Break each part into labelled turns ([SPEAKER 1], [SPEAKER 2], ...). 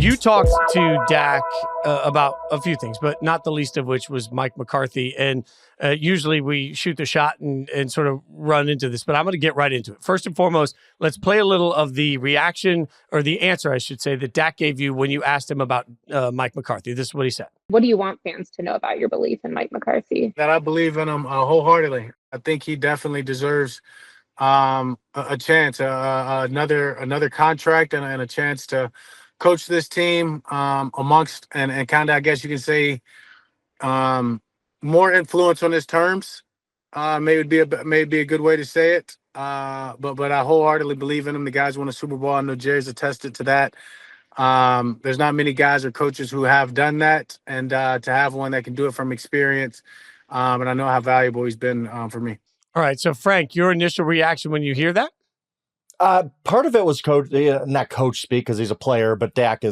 [SPEAKER 1] You talked to Dak about a few things, but not the least of which was Mike McCarthy. And usually we shoot the shot and sort of run into this, but I'm going to get right into it. First and foremost, let's play a little of the reaction, or the answer, I should say, that Dak gave you when you asked him about Mike McCarthy. This is what he said.
[SPEAKER 2] What do you want fans to know about your belief in Mike McCarthy?
[SPEAKER 3] That I believe in him wholeheartedly. I think he definitely deserves a chance, another contract, and a chance to coach this team amongst and kind of, I guess you can say, more influence on his terms. Maybe be a good way to say it. But I wholeheartedly believe in him. The guys won a Super Bowl. I know Jerry's attested to that. There's not many guys or coaches who have done that, and to have one that can do it from experience, and I know how valuable he's been for me.
[SPEAKER 1] All right, so Frank, your initial reaction when you hear that?
[SPEAKER 4] Part of it was not coach speak because he's a player, but Dak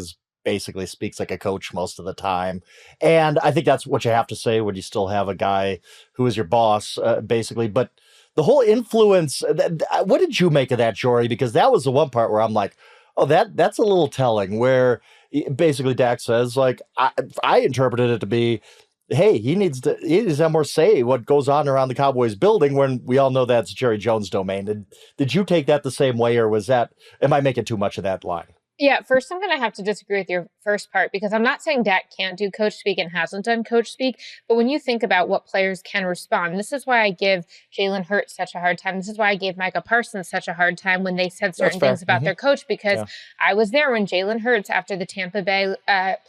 [SPEAKER 4] basically speaks like a coach most of the time. And I think that's what you have to say when you still have a guy who is your boss, basically. But the whole influence, what did you make of that, Jori? Because that was the one part where I'm like, oh, that's a little telling, where basically Dak says, like, I interpreted it to be, hey, he needs to have more say what goes on around the Cowboys building, when we all know that's Jerry Jones' domain. Did you take that the same way, or am I making too much of that line?
[SPEAKER 2] Yeah, first I'm going to have to disagree with your first part, because I'm not saying Dak can't do coach speak and hasn't done coach speak, but when you think about what players can respond, this is why I give Jalen Hurts such a hard time. This is why I gave Micah Parsons such a hard time when they said certain things about their coach, because I was there when Jalen Hurts, after the Tampa Bay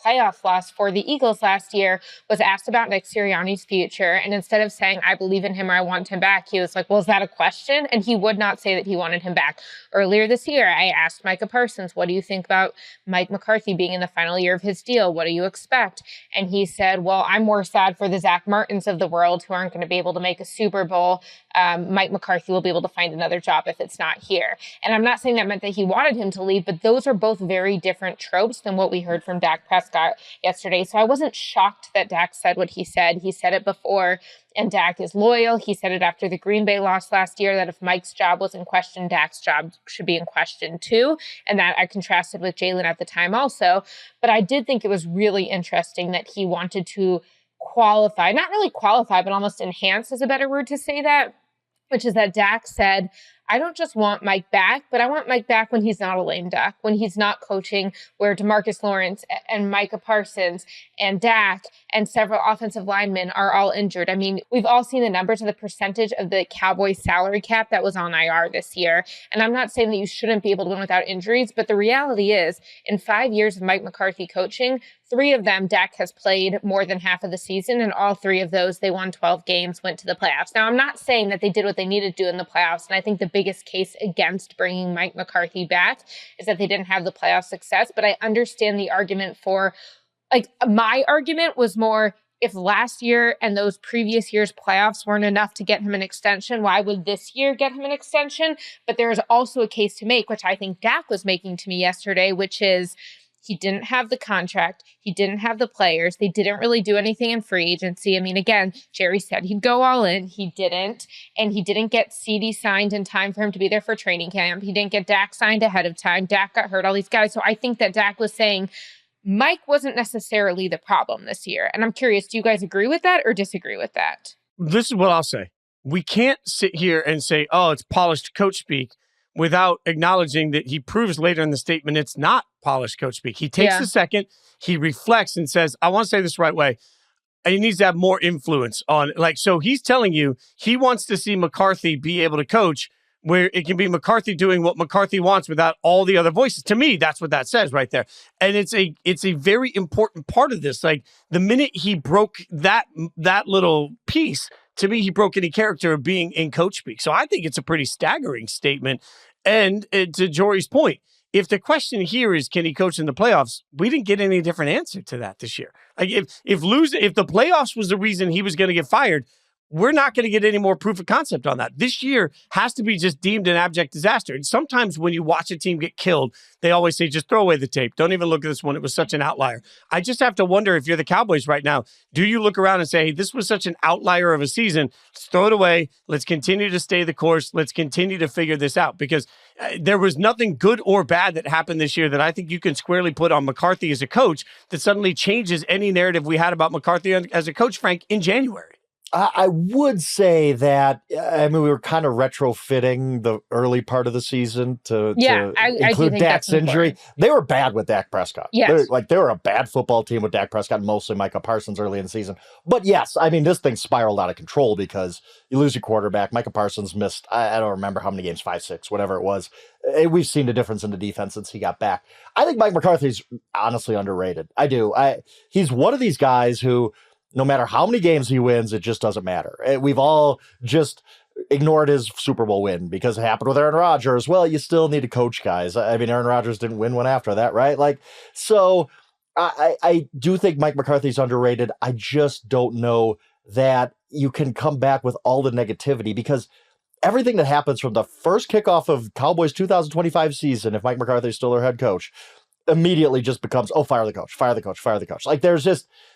[SPEAKER 2] playoff loss for the Eagles last year, was asked about Nick Sirianni's future. And instead of saying, I believe in him or I want him back, he was like, well, is that a question? And he would not say that he wanted him back. Earlier this year, I asked Micah Parsons, what do you think about Mike McCarthy being in the final year of his deal? What do you expect? And he said, well, I'm more sad for the Zach Martins of the world who aren't going to be able to make a Super Bowl. Mike McCarthy will be able to find another job if it's not here. And I'm not saying that meant that he wanted him to leave, but those are both very different tropes than what we heard from Dak Prescott yesterday. So I wasn't shocked that Dak said what he said. He said it before, and Dak is loyal. He said it after the Green Bay loss last year, that if Mike's job was in question, Dak's job should be in question too. And that I contrasted with Jalen at the time also. But I did think it was really interesting that he wanted to qualify, not really qualify, but almost enhance is a better word to say that, which is that Dak said, I don't just want Mike back, but I want Mike back when he's not a lame duck, when he's not coaching where DeMarcus Lawrence and Micah Parsons and Dak and several offensive linemen are all injured. I mean, we've all seen the numbers of the percentage of the Cowboys salary cap that was on IR this year. And I'm not saying that you shouldn't be able to win without injuries, but the reality is, in 5 years of Mike McCarthy coaching, 3 of them, Dak has played more than half of the season, and all 3 of those, they won 12 games, went to the playoffs. Now, I'm not saying that they did what they needed to do in the playoffs, and I think the biggest case against bringing Mike McCarthy back is that they didn't have the playoff success, but I understand the argument for, like, my argument was more, if last year and those previous years' playoffs weren't enough to get him an extension, why would this year get him an extension? But there is also a case to make, which I think Dak was making to me yesterday, which is, he didn't have the contract. He didn't have the players. They didn't really do anything in free agency. I mean, again, Jerry said he'd go all in. He didn't. And he didn't get CD signed in time for him to be there for training camp. He didn't get Dak signed ahead of time. Dak got hurt, all these guys. So I think that Dak was saying Mike wasn't necessarily the problem this year. And I'm curious, do you guys agree with that or disagree with that?
[SPEAKER 1] This is what I'll say. We can't sit here and say, oh, it's polished coach speak, without acknowledging that he proves later in the statement it's not polished coach speak. He takes a second, he reflects and says, I want to say this the right way. And he needs to have more influence on, like, so he's telling you he wants to see McCarthy be able to coach where it can be McCarthy doing what McCarthy wants without all the other voices. To me, that's what that says right there. And it's a very important part of this. Like, the minute he broke that little piece, to me, he broke any character of being in coach speak. So I think it's a pretty staggering statement. And to Jori's point, if the question here is, can he coach in the playoffs? We didn't get any different answer to that this year. Like, if the playoffs was the reason he was going to get fired, we're not going to get any more proof of concept on that. This year has to be just deemed an abject disaster. And sometimes when you watch a team get killed, they always say, just throw away the tape. Don't even look at this one. It was such an outlier. I just have to wonder, if you're the Cowboys right now, do you look around and say, hey, this was such an outlier of a season? Let's throw it away. Let's continue to stay the course. Let's continue to figure this out, because there was nothing good or bad that happened this year that I think you can squarely put on McCarthy as a coach that suddenly changes any narrative we had about McCarthy as a coach, Frank, in January.
[SPEAKER 4] I would say that, I mean, we were kind of retrofitting the early part of the season to include Dak's injury. They were bad with Dak Prescott.
[SPEAKER 2] Yes.
[SPEAKER 4] They were a bad football team with Dak Prescott, mostly Micah Parsons early in the season. But yes, I mean, this thing spiraled out of control because you lose your quarterback. Micah Parsons missed, I don't remember how many games, 5, 6, whatever it was. We've seen the difference in the defense since he got back. I think Mike McCarthy's honestly underrated. I do. He's one of these guys who, no matter how many games he wins, it just doesn't matter. We've all just ignored his Super Bowl win because it happened with Aaron Rodgers. Well, you still need to coach guys. I mean, Aaron Rodgers didn't win one after that, right? So I do think Mike McCarthy's underrated. I just don't know that you can come back with all the negativity, because everything that happens from the first kickoff of Cowboys 2025 season, if Mike McCarthy's still their head coach, immediately just becomes, oh, fire the coach, fire the coach, fire the coach.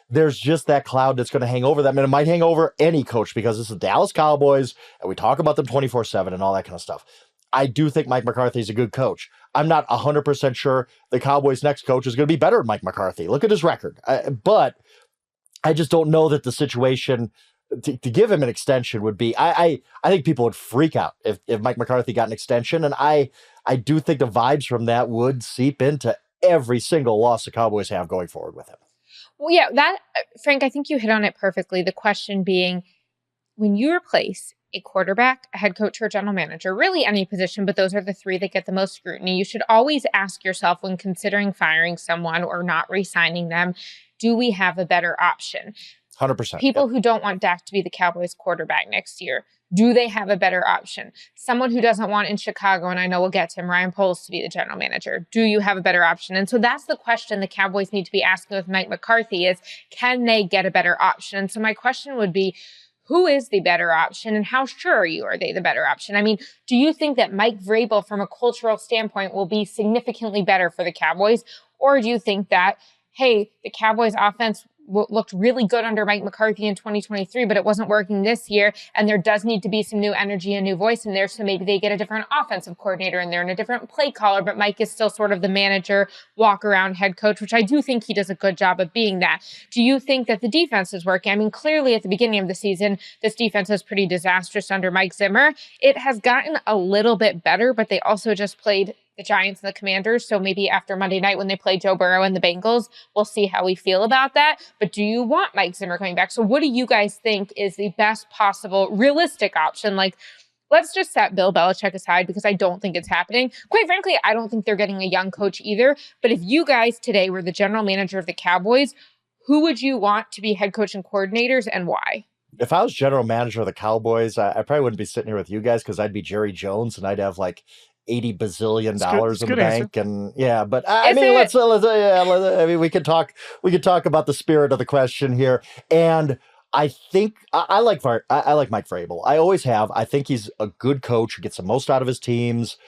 [SPEAKER 4] There's just that cloud that's going to hang over them, and it might hang over any coach, because this is the Dallas Cowboys, and we talk about them 24/7 and all that kind of stuff. I do think Mike McCarthy is a good coach. I'm not 100% sure the Cowboys' next coach is going to be better than Mike McCarthy. Look at his record. But I just don't know that the situation to give him an extension would be, I think people would freak out if Mike McCarthy got an extension, and I do think the vibes from that would seep into every single loss the Cowboys have going forward with him.
[SPEAKER 2] Well, yeah, Frank, I think you hit on it perfectly. The question being, when you replace a quarterback, a head coach, or a general manager, really any position, but those are the three that get the most scrutiny, you should always ask yourself, when considering firing someone or not re-signing them, do we have a better option?
[SPEAKER 4] 100%.
[SPEAKER 2] People who don't want Dak to be the Cowboys quarterback next year, do they have a better option? Someone who doesn't want in Chicago, and I know we'll get to him, Ryan Poles to be the general manager. Do you have a better option? And so that's the question the Cowboys need to be asking with Mike McCarthy is, can they get a better option? And so my question would be, who is the better option, and how sure are they the better option? I mean, do you think that Mike Vrabel, from a cultural standpoint, will be significantly better for the Cowboys? Or do you think that, hey, the Cowboys offense looked really good under Mike McCarthy in 2023, but it wasn't working this year, and there does need to be some new energy and new voice in there, so maybe they get a different offensive coordinator in there and a different play caller, but Mike is still sort of the manager, walk-around head coach, which I do think he does a good job of being that. Do you think that the defense is working? I mean, clearly at the beginning of the season, this defense was pretty disastrous under Mike Zimmer. It has gotten a little bit better, but they also just played the Giants and the Commanders. So maybe after Monday night when they play Joe Burrow and the Bengals, we'll see how we feel about that. But do you want Mike Zimmer coming back? So what do you guys think is the best possible realistic option? Let's just set Bill Belichick aside, because I don't think it's happening. Quite frankly, I don't think they're getting a young coach either. But if you guys today were the general manager of the Cowboys, who would you want to be head coach and coordinators, and why?
[SPEAKER 4] If I was general manager of the Cowboys, I probably wouldn't be sitting here with you guys, because I'd be Jerry Jones and I'd have $80 bazillion in the bank. And yeah, but I mean, we could talk about the spirit of the question here. And I think I like Mike Vrabel. I always have. I think he's a good coach who gets the most out of his teams.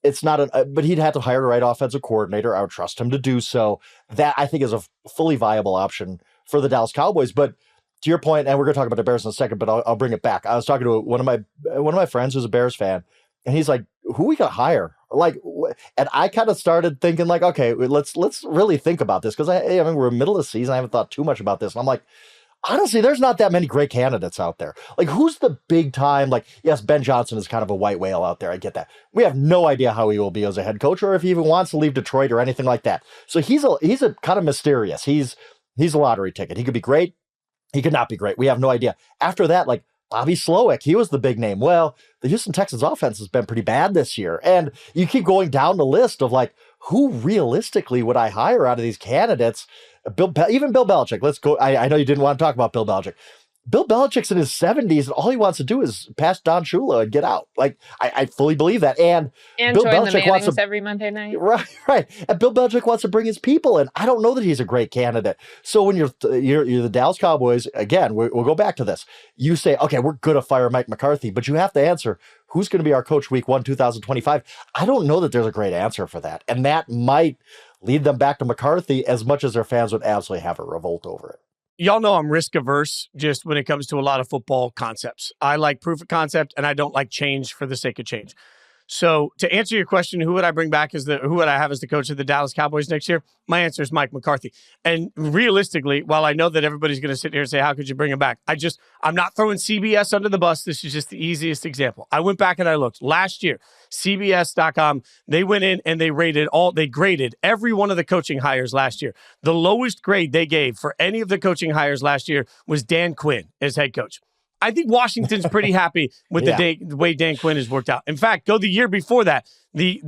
[SPEAKER 4] It's not but he'd have to hire the right offensive coordinator. I would trust him to do so. That, I think, is a fully viable option for the Dallas Cowboys. But to your point, and we're going to talk about the Bears in a second, but I'll bring it back. I was talking to one of my friends who's a Bears fan, and he's like, who we got to hire? And I kind of started thinking, okay, let's really think about this, because I mean, we're in the middle of the season. I haven't thought too much about this. And I'm like, honestly, there's not that many great candidates out there. Who's the big time? Yes, Ben Johnson is kind of a white whale out there. I get that. We have no idea how he will be as a head coach, or if he even wants to leave Detroit or anything like that. So he's a kind of mysterious. He's a lottery ticket. He could be great. He could not be great. We have no idea. After that, Bobby Slowick, he was the big name. Well, the Houston Texans offense has been pretty bad this year. And you keep going down the list of who realistically would I hire out of these candidates? Even Bill Belichick. Let's go. I know you didn't want to talk about Bill Belichick. Bill Belichick's in his 70s, and all he wants to do is pass Don Shula and get out. Like, I fully believe that. And Bill
[SPEAKER 2] join
[SPEAKER 4] Belichick
[SPEAKER 2] the
[SPEAKER 4] wants
[SPEAKER 2] Mannings
[SPEAKER 4] to,
[SPEAKER 2] every Monday night.
[SPEAKER 4] Right. And Bill Belichick wants to bring his people in. I don't know that he's a great candidate. So when you're the Dallas Cowboys, again, we'll go back to this. You say, okay, we're going to fire Mike McCarthy, but you have to answer, who's going to be our coach week 1, 2025? I don't know that there's a great answer for that. And that might lead them back to McCarthy as much as their fans would absolutely have a revolt over it.
[SPEAKER 1] Y'all know I'm risk averse just when it comes to a lot of football concepts. I like proof of concept, and I don't like change for the sake of change. So to answer your question, who would I bring back who would I have as the coach of the Dallas Cowboys next year? My answer is Mike McCarthy. And realistically, while I know that everybody's going to sit here and say, how could you bring him back? I'm not throwing CBS under the bus. This is just the easiest example. I went back and I looked last year, CBS.com, they went in and they graded every one of the coaching hires last year. The lowest grade they gave for any of the coaching hires last year was Dan Quinn as head coach. I think Washington's pretty happy with the way Dan Quinn has worked out. In fact, go the year before that. They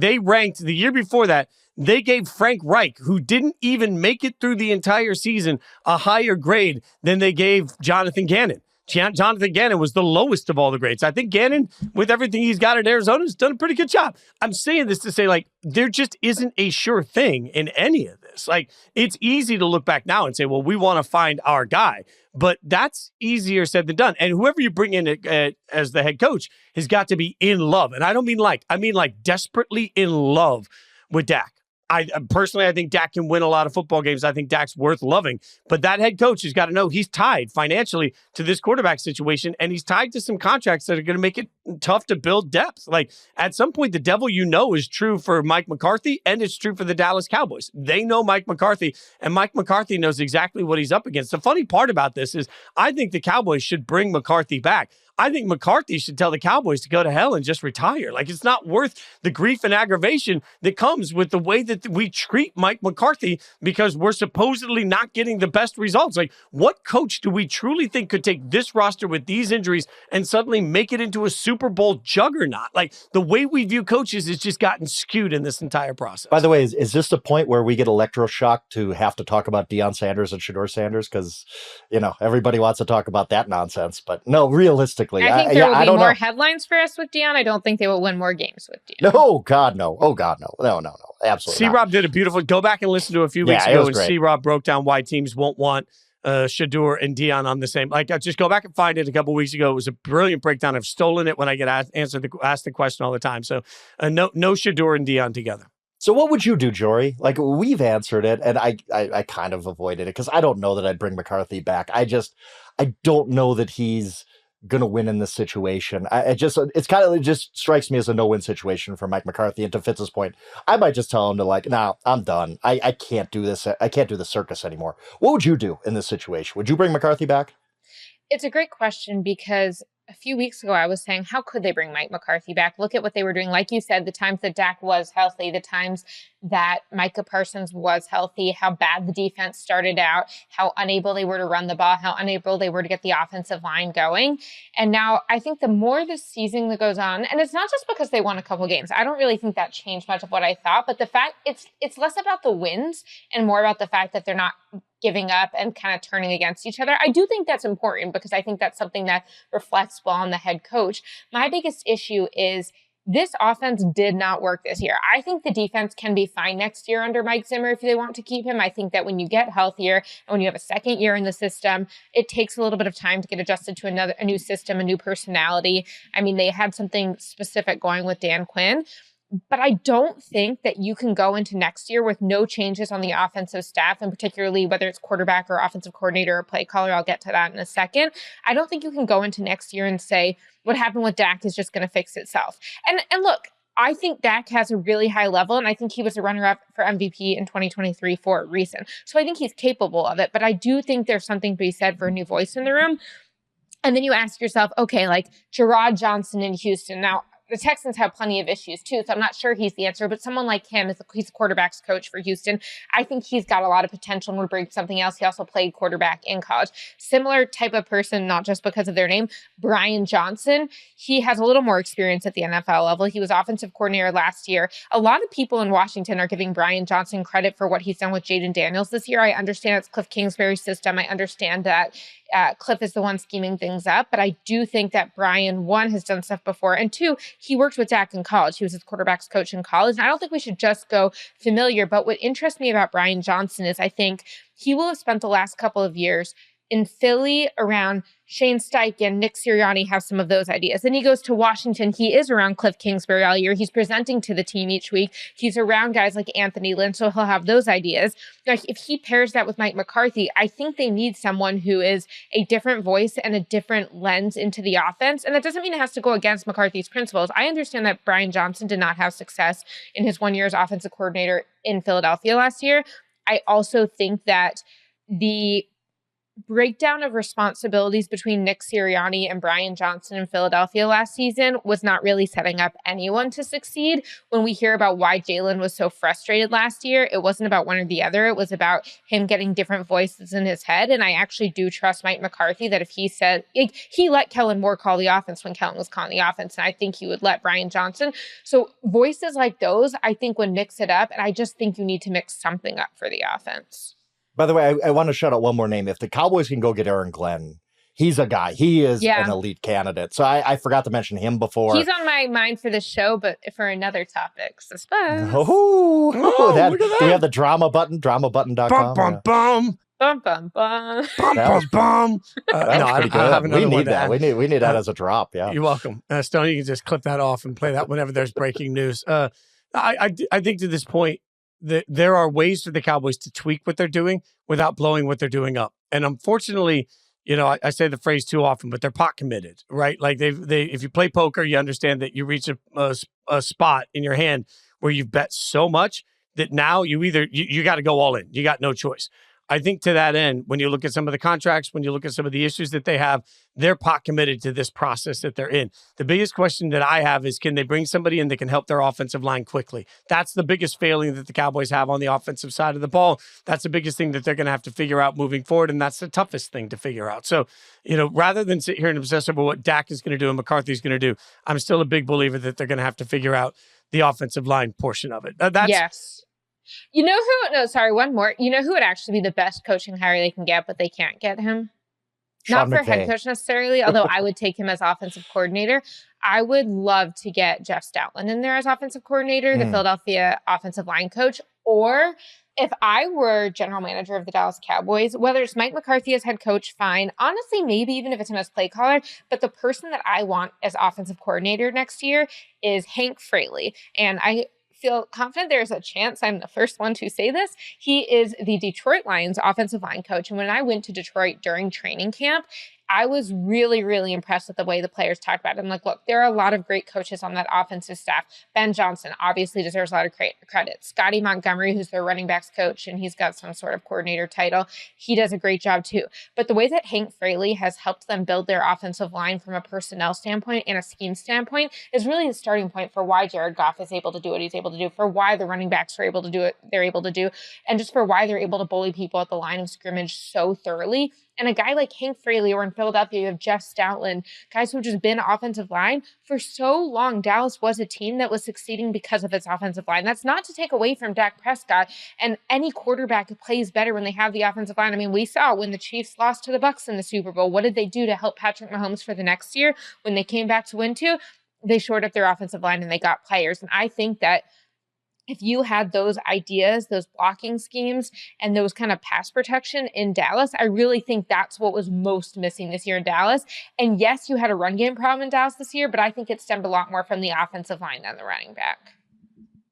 [SPEAKER 1] gave Frank Reich, who didn't even make it through the entire season, a higher grade than they gave Jonathan Gannon. Jonathan Gannon was the lowest of all the grades. I think Gannon, with everything he's got at Arizona, has done a pretty good job. I'm saying this to say, like, there just isn't a sure thing in any of this. Like, it's easy to look back now and say, well, we want to find our guy. But that's easier said than done. And whoever you bring in as the head coach has got to be in love. And I don't mean I mean desperately in love with Dak. I personally think Dak can win a lot of football games. I think Dak's worth loving. But that head coach has got to know he's tied financially to this quarterback situation, and he's tied to some contracts that are going to make it tough to build depth. Like, at some point, the devil is true for Mike McCarthy, and it's true for the Dallas Cowboys. They know Mike McCarthy, and Mike McCarthy knows exactly what he's up against. The funny part about this is I think the Cowboys should bring McCarthy back. I think McCarthy should tell the Cowboys to go to hell and just retire. Like, it's not worth the grief and aggravation that comes with the way that we treat Mike McCarthy because we're supposedly not getting the best results. Like, what coach do we truly think could take this roster with these injuries and suddenly make it into a Super Bowl juggernaut? Like, the way we view coaches has just gotten skewed in this entire process.
[SPEAKER 4] By the way, is this the point where we get electroshock to have to talk about Deion Sanders and Shedeur Sanders? Because, everybody wants to talk about that nonsense. But no, realistically,
[SPEAKER 2] I think there will be more headlines for us with Deion. I don't think they will win more games with Deion.
[SPEAKER 4] No, God, no. Oh, God, no. No. Absolutely
[SPEAKER 1] C-Rob did a beautiful... Go back and listen to a few weeks ago, and C-Rob broke down why teams won't want Shedeur and Deion on the same... just go back and find it a couple weeks ago. It was a brilliant breakdown. I've stolen it when I get asked the question all the time. So no Shedeur and Deion together.
[SPEAKER 4] So what would you do, Jori? Like, we've answered it, and I kind of avoided it because I don't know that I'd bring McCarthy back. I don't know that he's going to win in this situation. It just strikes me as a no-win situation for Mike McCarthy. And to Fitz's point, I might just tell him to nah, I'm done. I can't do this. I can't do the circus anymore. What would you do in this situation? Would you bring McCarthy back?
[SPEAKER 2] It's a great question because a few weeks ago, I was saying, how could they bring Mike McCarthy back? Look at what they were doing. Like you said, the times that Dak was healthy, the times that Micah Parsons was healthy, how bad the defense started out, how unable they were to run the ball, how unable they were to get the offensive line going. And now I think the more the season that goes on, and it's not just because they won a couple games. I don't really think that changed much of what I thought, but the fact it's less about the wins and more about the fact that they're not giving up and kind of turning against each other. I do think that's important because I think that's something that reflects well on the head coach. My biggest issue is this offense did not work this year. I think the defense can be fine next year under Mike Zimmer if they want to keep him. I think that when you get healthier and when you have a second year in the system, it takes a little bit of time to get adjusted to a new system, a new personality. I mean, they had something specific going with Dan Quinn. But I don't think that you can go into next year with no changes on the offensive staff, and particularly whether it's quarterback or offensive coordinator or play caller. I'll get to that in a second. I don't think you can go into next year and say what happened with Dak is just going to fix itself. And look, I think Dak has a really high level, and I think he was a runner-up for MVP in 2023 for a reason. So I think he's capable of it. But I do think there's something to be said for a new voice in the room. And then you ask yourself, okay, like Gerard Johnson in Houston. Now, the Texans have plenty of issues too, so I'm not sure he's the answer, but someone like him, he's a quarterback's coach for Houston. I think he's got a lot of potential and would bring something else. He also played quarterback in college. Similar type of person, not just because of their name, Brian Johnson. He has a little more experience at the NFL level. He was offensive coordinator last year. A lot of people in Washington are giving Brian Johnson credit for what he's done with Jaden Daniels this year. I understand it's Cliff Kingsbury's system. I understand that Cliff is the one scheming things up, but I do think that Brian, one, has done stuff before, and two, he worked with Dak in college. He was his quarterback's coach in college, and I don't think we should just go familiar, but what interests me about Brian Johnson is I think he will have spent the last couple of years in Philly around Shane Steichen. Nick Sirianni have some of those ideas. Then he goes to Washington. He is around Cliff Kingsbury all year. He's presenting to the team each week. He's around guys like Anthony Lynn, so he'll have those ideas. Like if he pairs that with Mike McCarthy, I think they need someone who is a different voice and a different lens into the offense. And that doesn't mean it has to go against McCarthy's principles. I understand that Brian Johnson did not have success in his 1 year as offensive coordinator in Philadelphia last year. I also think that the breakdown of responsibilities between Nick Sirianni and Brian Johnson in Philadelphia last season was not really setting up anyone to succeed. When we hear about why Jalen was so frustrated last year, it wasn't about one or the other. It was about him getting different voices in his head. And I actually do trust Mike McCarthy that if he said, he let Kellen Moore call the offense when Kellen was calling the offense, and I think he would let Brian Johnson. So voices like those, I think would mix it up. And I just think you need to mix something up for the offense.
[SPEAKER 4] By the way, I want to shout out one more name. If the Cowboys can go get Aaron Glenn, he's a guy. He is an elite candidate. So I forgot to mention him before.
[SPEAKER 2] He's on my mind for this show, but for another topic. Suspense.
[SPEAKER 4] Oh, look at that. Do we have the drama button? Dramabutton.com.
[SPEAKER 1] Bum, bum, bum.
[SPEAKER 2] Bum, bum, bum.
[SPEAKER 1] Bum, bum, bum.
[SPEAKER 4] I have another we need that. We need that as a drop. Yeah.
[SPEAKER 1] You're welcome. Stone, you can just clip that off and play that whenever there's breaking news. I think to this point, there are ways for the Cowboys to tweak what they're doing without blowing what they're doing up. And unfortunately, I say the phrase too often, but they're pot committed, right? Like they if you play poker, you understand that you reach a spot in your hand where you've bet so much that now you got to go all in. You got no choice. I think to that end, when you look at some of the contracts, when you look at some of the issues that they have, they're pot committed to this process that they're in. The biggest question that I have is, can they bring somebody in that can help their offensive line quickly? That's the biggest failing that the Cowboys have on the offensive side of the ball. That's the biggest thing that they're going to have to figure out moving forward, and that's the toughest thing to figure out. So, rather than sit here and obsess over what Dak is going to do and McCarthy's going to do, I'm still a big believer that they're going to have to figure out the offensive line portion of it.
[SPEAKER 2] Yes. One more. You know who would actually be the best coaching hire they can get, but they can't get him?
[SPEAKER 4] Sean
[SPEAKER 2] Not for
[SPEAKER 4] McVay.
[SPEAKER 2] head coach necessarily, although I would take him as offensive coordinator. I would love to get Jeff Stoutland in there as offensive coordinator, the Philadelphia offensive line coach. Or if I were general manager of the Dallas Cowboys, whether it's Mike McCarthy as head coach, fine. Honestly, maybe even if it's him as play caller. But the person that I want as offensive coordinator next year is Hank Fraley. And I feel confident there's a chance I'm the first one to say this. He is the Detroit Lions offensive line coach. And when I went to Detroit during training camp, I was really, really impressed with the way the players talked about it. I'm like, look, there are a lot of great coaches on that offensive staff. Ben Johnson obviously deserves a lot of credit. Scotty Montgomery, who's their running backs coach, and he's got some sort of coordinator title, he does a great job too. But the way that Hank Fraley has helped them build their offensive line from a personnel standpoint and a scheme standpoint is really the starting point for why Jared Goff is able to do what he's able to do, for why the running backs are able to do what they're able to do, and just for why they're able to bully people at the line of scrimmage so thoroughly. And a guy like Hank Fraley, or in Philadelphia, you have Jeff Stoutland, guys who have just been offensive line. For so long, Dallas was a team that was succeeding because of its offensive line. That's not to take away from Dak Prescott. And any quarterback plays better when they have the offensive line. I mean, we saw when the Chiefs lost to the Bucs in the Super Bowl, what did they do to help Patrick Mahomes for the next year? When they came back to win too, they shored up their offensive line and they got players. And I think that if you had those ideas, those blocking schemes, and those kind of pass protection in Dallas, I really think that's what was most missing this year in Dallas. And yes, you had a run game problem in Dallas this year, but I think it stemmed a lot more from the offensive line than the running back.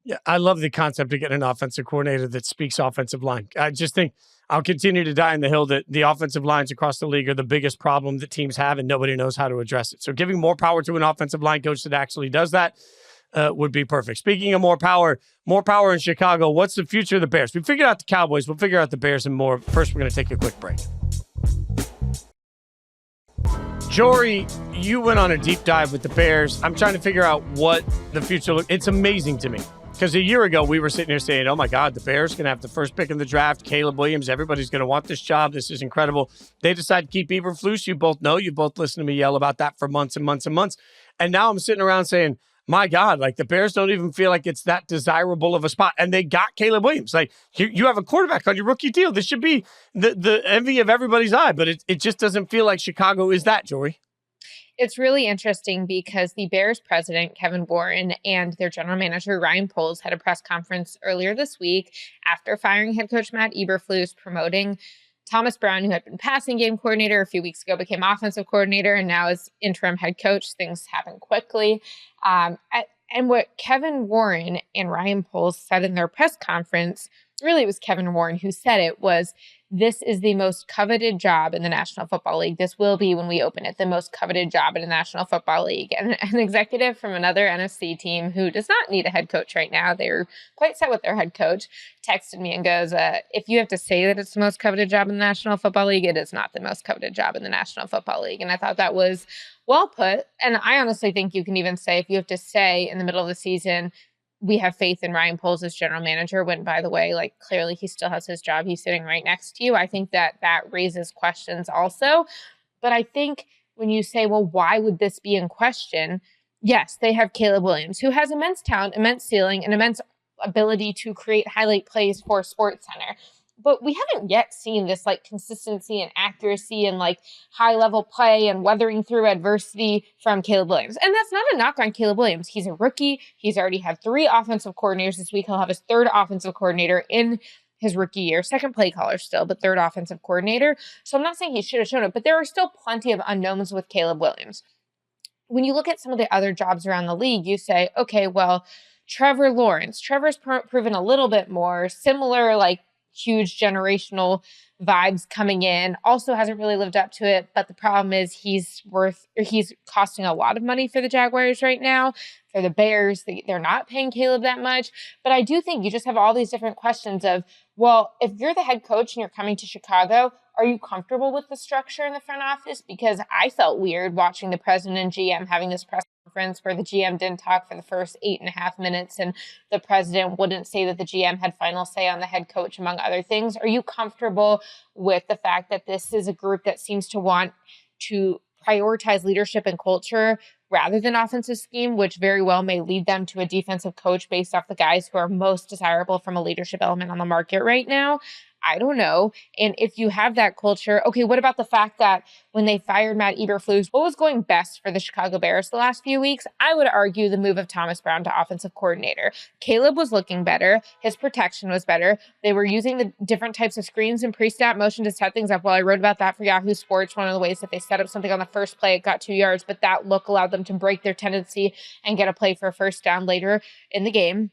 [SPEAKER 1] Yeah, I love the concept of getting an offensive coordinator that speaks offensive line. I just think I'll continue to die on the hill that the offensive lines across the league are the biggest problem that teams have, and nobody knows how to address it. So giving more power to an offensive line coach that actually does that would be perfect. Speaking of more power in Chicago, what's the future of the Bears? We figured out the Cowboys. We'll figure out the Bears and more. First, we're going to take a quick break. Jori, you went on a deep dive with the Bears. I'm trying to figure out what the future looks. It's amazing to me because a year ago we were sitting here saying, oh my God, the Bears are going to have the first pick in the draft. Caleb Williams, everybody's going to want this job. This is incredible. They decided to keep Eberflus. You both know. You both listened to me yell about that for months and months and months. And now I'm sitting around saying, my God, like the Bears don't even feel like it's that desirable of a spot. And they got Caleb Williams. Like you have a quarterback on your rookie deal. This should be the envy of everybody's eye, but it just doesn't feel like Chicago is that, Jori.
[SPEAKER 2] It's really interesting because the Bears president, Kevin Warren, and their general manager, Ryan Poles, had a press conference earlier this week after firing head coach Matt Eberflus, promoting Thomas Brown, who had been passing game coordinator a few weeks ago, became offensive coordinator, and now is interim head coach. Things happen quickly. And what Kevin Warren and Ryan Poles said in their press conference, really it was Kevin Warren who said it, was this is the most coveted job in the National Football League. This will be, when we open it, the most coveted job in the National Football League. And an executive from another NFC team who does not need a head coach right now, they're quite set with their head coach, texted me and goes, if you have to say that it's the most coveted job in the National Football League, it is not the most coveted job in the National Football League. And I thought that was well put. And I honestly think you can even say, if you have to say in the middle of the season, we have faith in Ryan Poles as general manager, when, by the way, like clearly he still has his job. He's sitting right next to you. I think that raises questions also. But I think when you say, well, why would this be in question? Yes, they have Caleb Williams, who has immense talent, immense ceiling, and immense ability to create highlight plays for SportsCenter. But we haven't yet seen this like consistency and accuracy and like high level play and weathering through adversity from Caleb Williams. And that's not a knock on Caleb Williams. He's a rookie. He's already had 3 offensive coordinators this week. He'll have his 3rd offensive coordinator in his rookie year, 2nd play caller still, but 3rd offensive coordinator. So I'm not saying he should have shown it, but there are still plenty of unknowns with Caleb Williams. When you look at some of the other jobs around the league, you say, okay, well, Trevor Lawrence. Trevor's proven a little bit more similar, like huge generational vibes coming in. Also hasn't really lived up to it. But the problem is he's costing a lot of money for the Jaguars right now. For the Bears, they're not paying Caleb that much. But I do think you just have all these different questions of, well, if you're the head coach and you're coming to Chicago, are you comfortable with the structure in the front office? Because I felt weird watching the president and GM having this press conference where the GM didn't talk for the first 8.5 minutes and the president wouldn't say that the GM had final say on the head coach, among other things. Are you comfortable with the fact that this is a group that seems to want to prioritize leadership and culture rather than offensive scheme, which very well may lead them to a defensive coach based off the guys who are most desirable from a leadership element on the market right now? I don't know. And if you have that culture, okay, what about the fact that when they fired Matt Eberflus, what was going best for the Chicago Bears the last few weeks? I would argue the move of Thomas Brown to offensive coordinator. Caleb was looking better. His protection was better. They were using the different types of screens and pre-snap motion to set things up. Well, I wrote about that for Yahoo Sports. One of the ways that they set up something on the first play, it got 2 yards, but that look allowed them to break their tendency and get a play for a first down later in the game.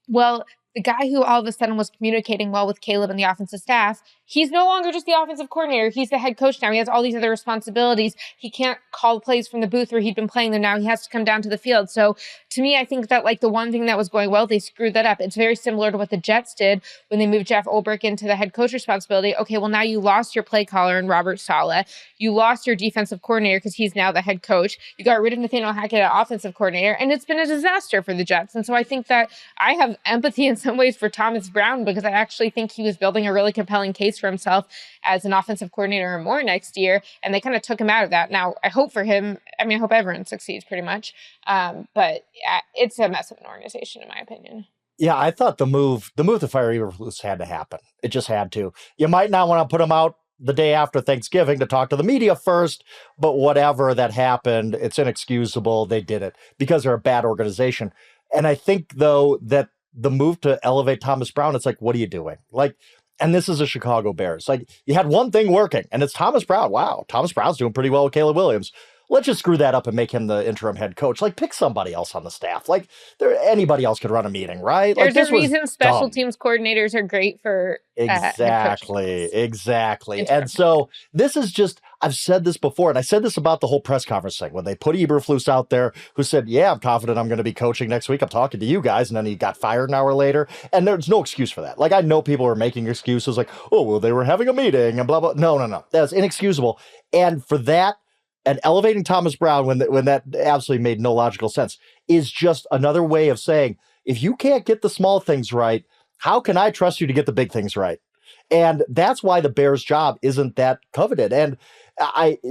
[SPEAKER 2] Well, the guy who all of a sudden was communicating well with Caleb and the offensive staff, he's no longer just the offensive coordinator. He's the head coach now. He has all these other responsibilities. He can't call plays from the booth where he'd been playing them. Now he has to come down to the field. So to me, I think that like the one thing that was going well, they screwed that up. It's very similar to what the Jets did when they moved Jeff Ulbrich into the head coach responsibility. Okay, well now you lost your play caller in Robert Saleh. You lost your defensive coordinator because he's now the head coach. You got rid of Nathaniel Hackett at offensive coordinator, and it's been a disaster for the Jets. And so I think that I have empathy in some ways for Thomas Brown because I actually think he was building a really compelling case for himself as an offensive coordinator or more next year, and they kind of took him out of that. Now, I hope for him, I mean, I hope everyone succeeds pretty much, but it's a mess of an organization in my opinion.
[SPEAKER 4] Yeah, I thought the move to fire Eberflus had to happen. It just had to. You might not want to put him out the day after Thanksgiving to talk to the media first, but whatever that happened, it's inexcusable. They did it because they're a bad organization. And I think, though, that the move to elevate Thomas Brown, it's like, what are you doing? Like, and this is a Chicago Bears. Like, you had one thing working, and it's Thomas Brown. Wow, Thomas Brown's doing pretty well with Caleb Williams. Let's just screw that up and make him the interim head coach. Like, pick somebody else on the staff. Like, anybody else could run a meeting, right?
[SPEAKER 2] There's
[SPEAKER 4] like,
[SPEAKER 2] a reason special teams coordinators are great for
[SPEAKER 4] Exactly. And so this is just, I've said this before, and I said this about the whole press conference thing when they put Eberflus out there, who said, yeah, I'm confident I'm going to be coaching next week. I'm talking to you guys. And then he got fired an hour later. And there's no excuse for that. Like, I know people are making excuses like, oh, well, they were having a meeting and blah, blah. No. That's inexcusable. And for that, And elevating Thomas Brown when that absolutely made no logical sense is just another way of saying, if you can't get the small things right, how can I trust you to get the big things right? And that's why the Bears' job isn't that coveted. And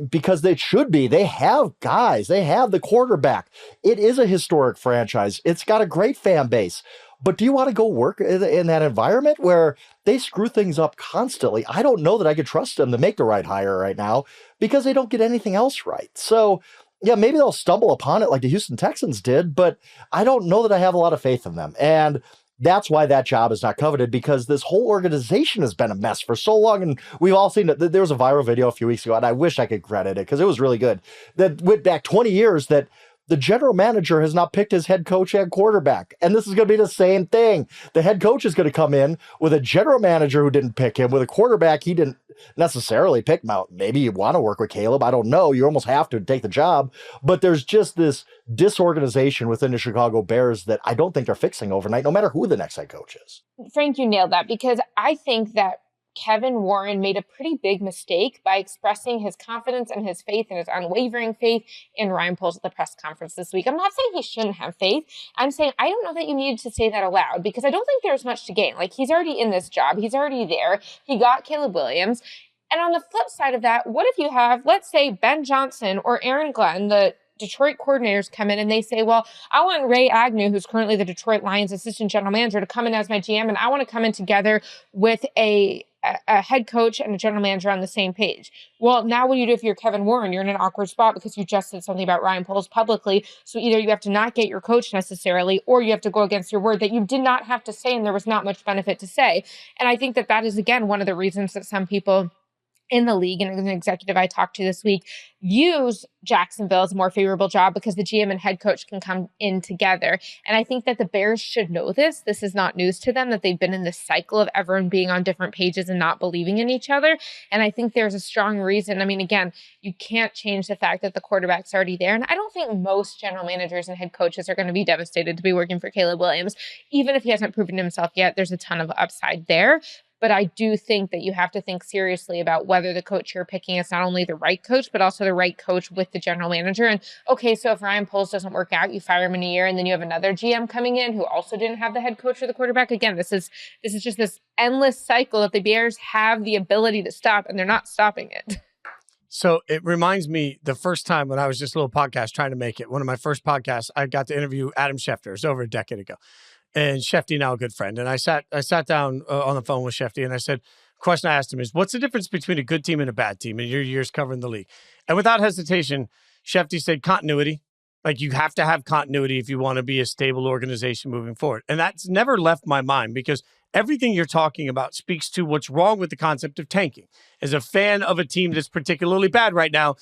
[SPEAKER 4] because it should be. They have guys. They have the quarterback. It is a historic franchise. It's got a great fan base. But do you want to go work in that environment where they screw things up constantly? I don't know that I could trust them to make the right hire right now because they don't get anything else right. So, yeah, maybe they'll stumble upon it like the Houston Texans did, but I don't know that I have a lot of faith in them. And that's why that job is not coveted, because this whole organization has been a mess for so long. And we've all seen it. There was a viral video a few weeks ago, and I wish I could credit it because it was really good, that went back 20 years that the general manager has not picked his head coach and quarterback. And this is going to be the same thing. The head coach is going to come in with a general manager who didn't pick him, with a quarterback he didn't necessarily pick. Now, maybe you want to work with Caleb. I don't know. You almost have to take the job. But there's just this disorganization within the Chicago Bears that I don't think they're fixing overnight, no matter who the next head coach is.
[SPEAKER 2] Frank, you nailed that, because I think that Kevin Warren made a pretty big mistake by expressing his confidence and his faith and his unwavering faith in Ryan Poles at the press conference this week. I'm not saying he shouldn't have faith. I'm saying I don't know that you needed to say that aloud, because I don't think there's much to gain. Like, he's already in this job. He's already there. He got Caleb Williams. And on the flip side of that, what if you have, let's say, Ben Johnson or Aaron Glenn, the Detroit coordinators, come in and they say, well, I want Ray Agnew, who's currently the Detroit Lions assistant general manager, to come in as my GM, and I want to come in together with a head coach and a general manager on the same page. Well, now what do you do if you're Kevin Warren? You're in an awkward spot because you just said something about Ryan Poles publicly. So either you have to not get your coach necessarily, or you have to go against your word that you did not have to say and there was not much benefit to say. And I think that that is, again, one of the reasons that some people in the league, and an executive I talked to this week, views Jacksonville as a more favorable job because the GM and head coach can come in together. And I think that the Bears should know this. This is not news to them, that they've been in this cycle of everyone being on different pages and not believing in each other. And I think there's a strong reason. I mean, again, you can't change the fact that the quarterback's already there. And I don't think most general managers and head coaches are going to be devastated to be working for Caleb Williams. Even if he hasn't proven himself yet, there's a ton of upside there. But I do think that you have to think seriously about whether the coach you're picking is not only the right coach, but also the right coach with the general manager. And okay, so if Ryan Poles doesn't work out, you fire him in a year, and then you have another GM coming in who also didn't have the head coach or the quarterback. Again, this is just this endless cycle that the Bears have the ability to stop, and they're not stopping it.
[SPEAKER 1] So it reminds me, the first time when I was just a little podcast trying to make it, one of my first podcasts, I got to interview Adam Schefter. It was over a decade ago. And Shefty, now a good friend. And I sat down on the phone with Shefty, and I said, question I asked him is, what's the difference between a good team and a bad team in your years covering the league? And without hesitation, Shefty said continuity. Like, you have to have continuity if you want to be a stable organization moving forward. And that's never left my mind, because everything you're talking about speaks to what's wrong with the concept of tanking. As a fan of a team that's particularly bad right now,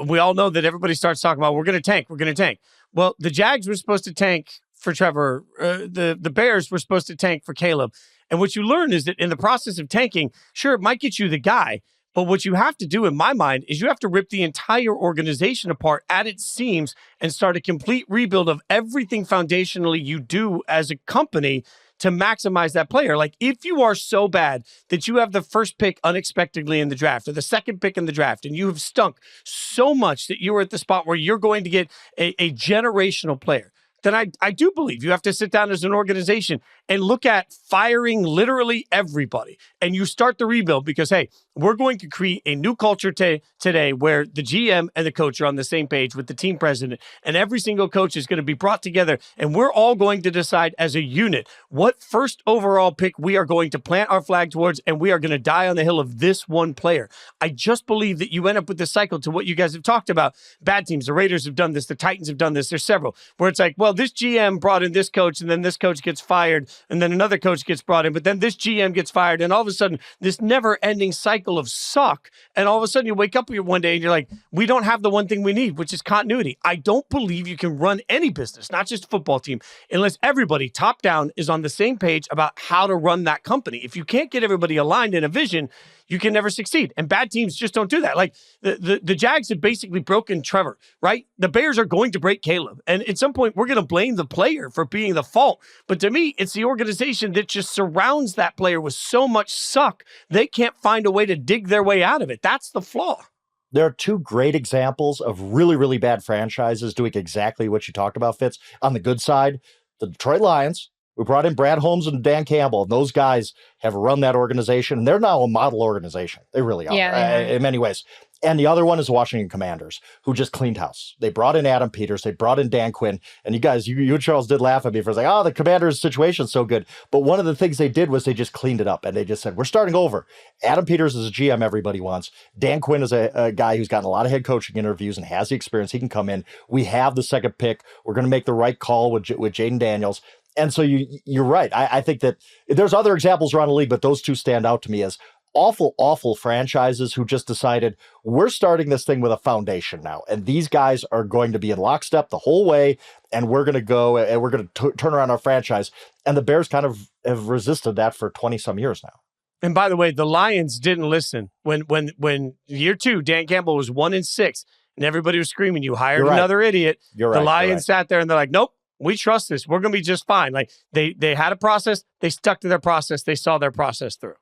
[SPEAKER 1] we all know that everybody starts talking about, we're going to tank. Well, the Jags were supposed to tank for Trevor. The Bears were supposed to tank for Caleb. And what you learn is that in the process of tanking, sure, it might get you the guy, but what you have to do, in my mind, is you have to rip the entire organization apart at its seams and start a complete rebuild of everything foundationally you do as a company to maximize that player. Like, if you are so bad that you have the first pick unexpectedly in the draft, or the second pick in the draft, and you have stunk so much that you are at the spot where you're going to get a generational player, then I do believe you have to sit down as an organization and look at firing literally everybody. And you start the rebuild, because, hey, we're going to create a new culture today where the GM and the coach are on the same page with the team president, and every single coach is going to be brought together, and we're all going to decide as a unit what first overall pick we are going to plant our flag towards, and we are going to die on the hill of this one player. I just believe that you end up with this cycle to what you guys have talked about. Bad teams, the Raiders have done this, the Titans have done this, there's several, where it's like, well, this GM brought in this coach, and then this coach gets fired, and then another coach gets brought in, but then this GM gets fired, and all of a sudden, this never-ending cycle of suck, and all of a sudden you wake up one day and you're like, we don't have the one thing we need, which is continuity. I don't believe you can run any business, not just a football team, unless everybody top down is on the same page about how to run that company. If you can't get everybody aligned in a vision, you can never succeed. And bad teams just don't do that. Like, the Jags have basically broken Trevor, right? The Bears are going to break Caleb. And at some point, we're going to blame the player for being the fault. But to me, it's the organization that just surrounds that player with so much suck, they can't find a way to dig their way out of it. That's the flaw.
[SPEAKER 4] There are two great examples of really, really bad franchises doing exactly what you talked about, Fitz. On the good side, the Detroit Lions, we brought in Brad Holmes and Dan Campbell, and those guys have run that organization, and they're now a model organization. They really are, in many ways. And the other one is Washington Commanders, who just cleaned house. They brought in Adam Peters. They brought in Dan Quinn. And you guys, you and Charles did laugh at me for like, oh, the Commanders situation's so good. But one of the things they did was they just cleaned it up. And they just said, we're starting over. Adam Peters is a GM everybody wants. Dan Quinn is a guy who's gotten a lot of head coaching interviews and has the experience. He can come in. We have the second pick. We're going to make the right call with Jaden Daniels. And so you're right. I think that there's other examples around the league, but those two stand out to me as awful franchises who just decided we're starting this thing with a foundation now. And these guys are going to be in lockstep the whole way. And we're going to go and we're going to turn around our franchise. And the Bears kind of have resisted that for 20 some years now.
[SPEAKER 1] And by the way, the Lions didn't listen when year 2, Dan Campbell was 1-6 and everybody was screaming, you hired another idiot. The Lions sat there and they're like, nope, we trust this. We're going to be just fine. Like they had a process. They stuck to their process. They saw their process through.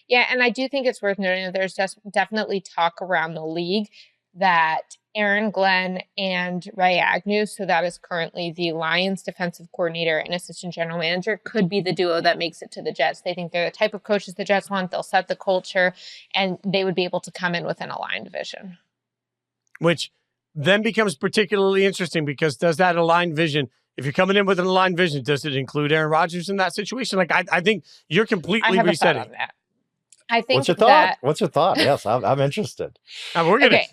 [SPEAKER 2] Yeah, and I do think it's worth noting that there's just definitely talk around the league that Aaron Glenn and Ray Agnew, so that is currently the Lions defensive coordinator and assistant general manager, could be the duo that makes it to the Jets. They think they're the type of coaches the Jets want. They'll set the culture, and they would be able to come in with an aligned vision.
[SPEAKER 1] Which then becomes particularly interesting because does that aligned vision, if you're coming in with an aligned vision, does it include Aaron Rodgers in that situation? Like, I think you're completely resetting.
[SPEAKER 2] I think
[SPEAKER 4] What's your thought? What's your thought? Yes, I'm interesed.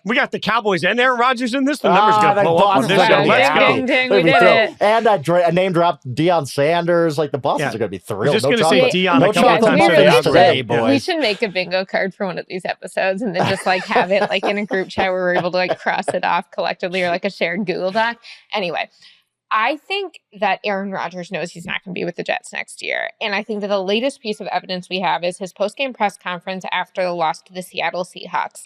[SPEAKER 1] We got the Cowboys and Aaron Rodgers in this. The numbers going to blow up on this show. Let's go.
[SPEAKER 2] Ding, ding, we did it.
[SPEAKER 4] And I name dropped Deion Sanders. Like the bosses are going to be thrilled.
[SPEAKER 1] I was just going to say Deion a couple times today, boys.
[SPEAKER 2] We should make a bingo card for one of these episodes and then just like have it like in a group chat where we're able to like cross it off collectively or like a shared Google Doc. Anyway. I think that Aaron Rodgers knows he's not going to be with the Jets next year. And I think that the latest piece of evidence we have is his post-game press conference after the loss to the Seattle Seahawks.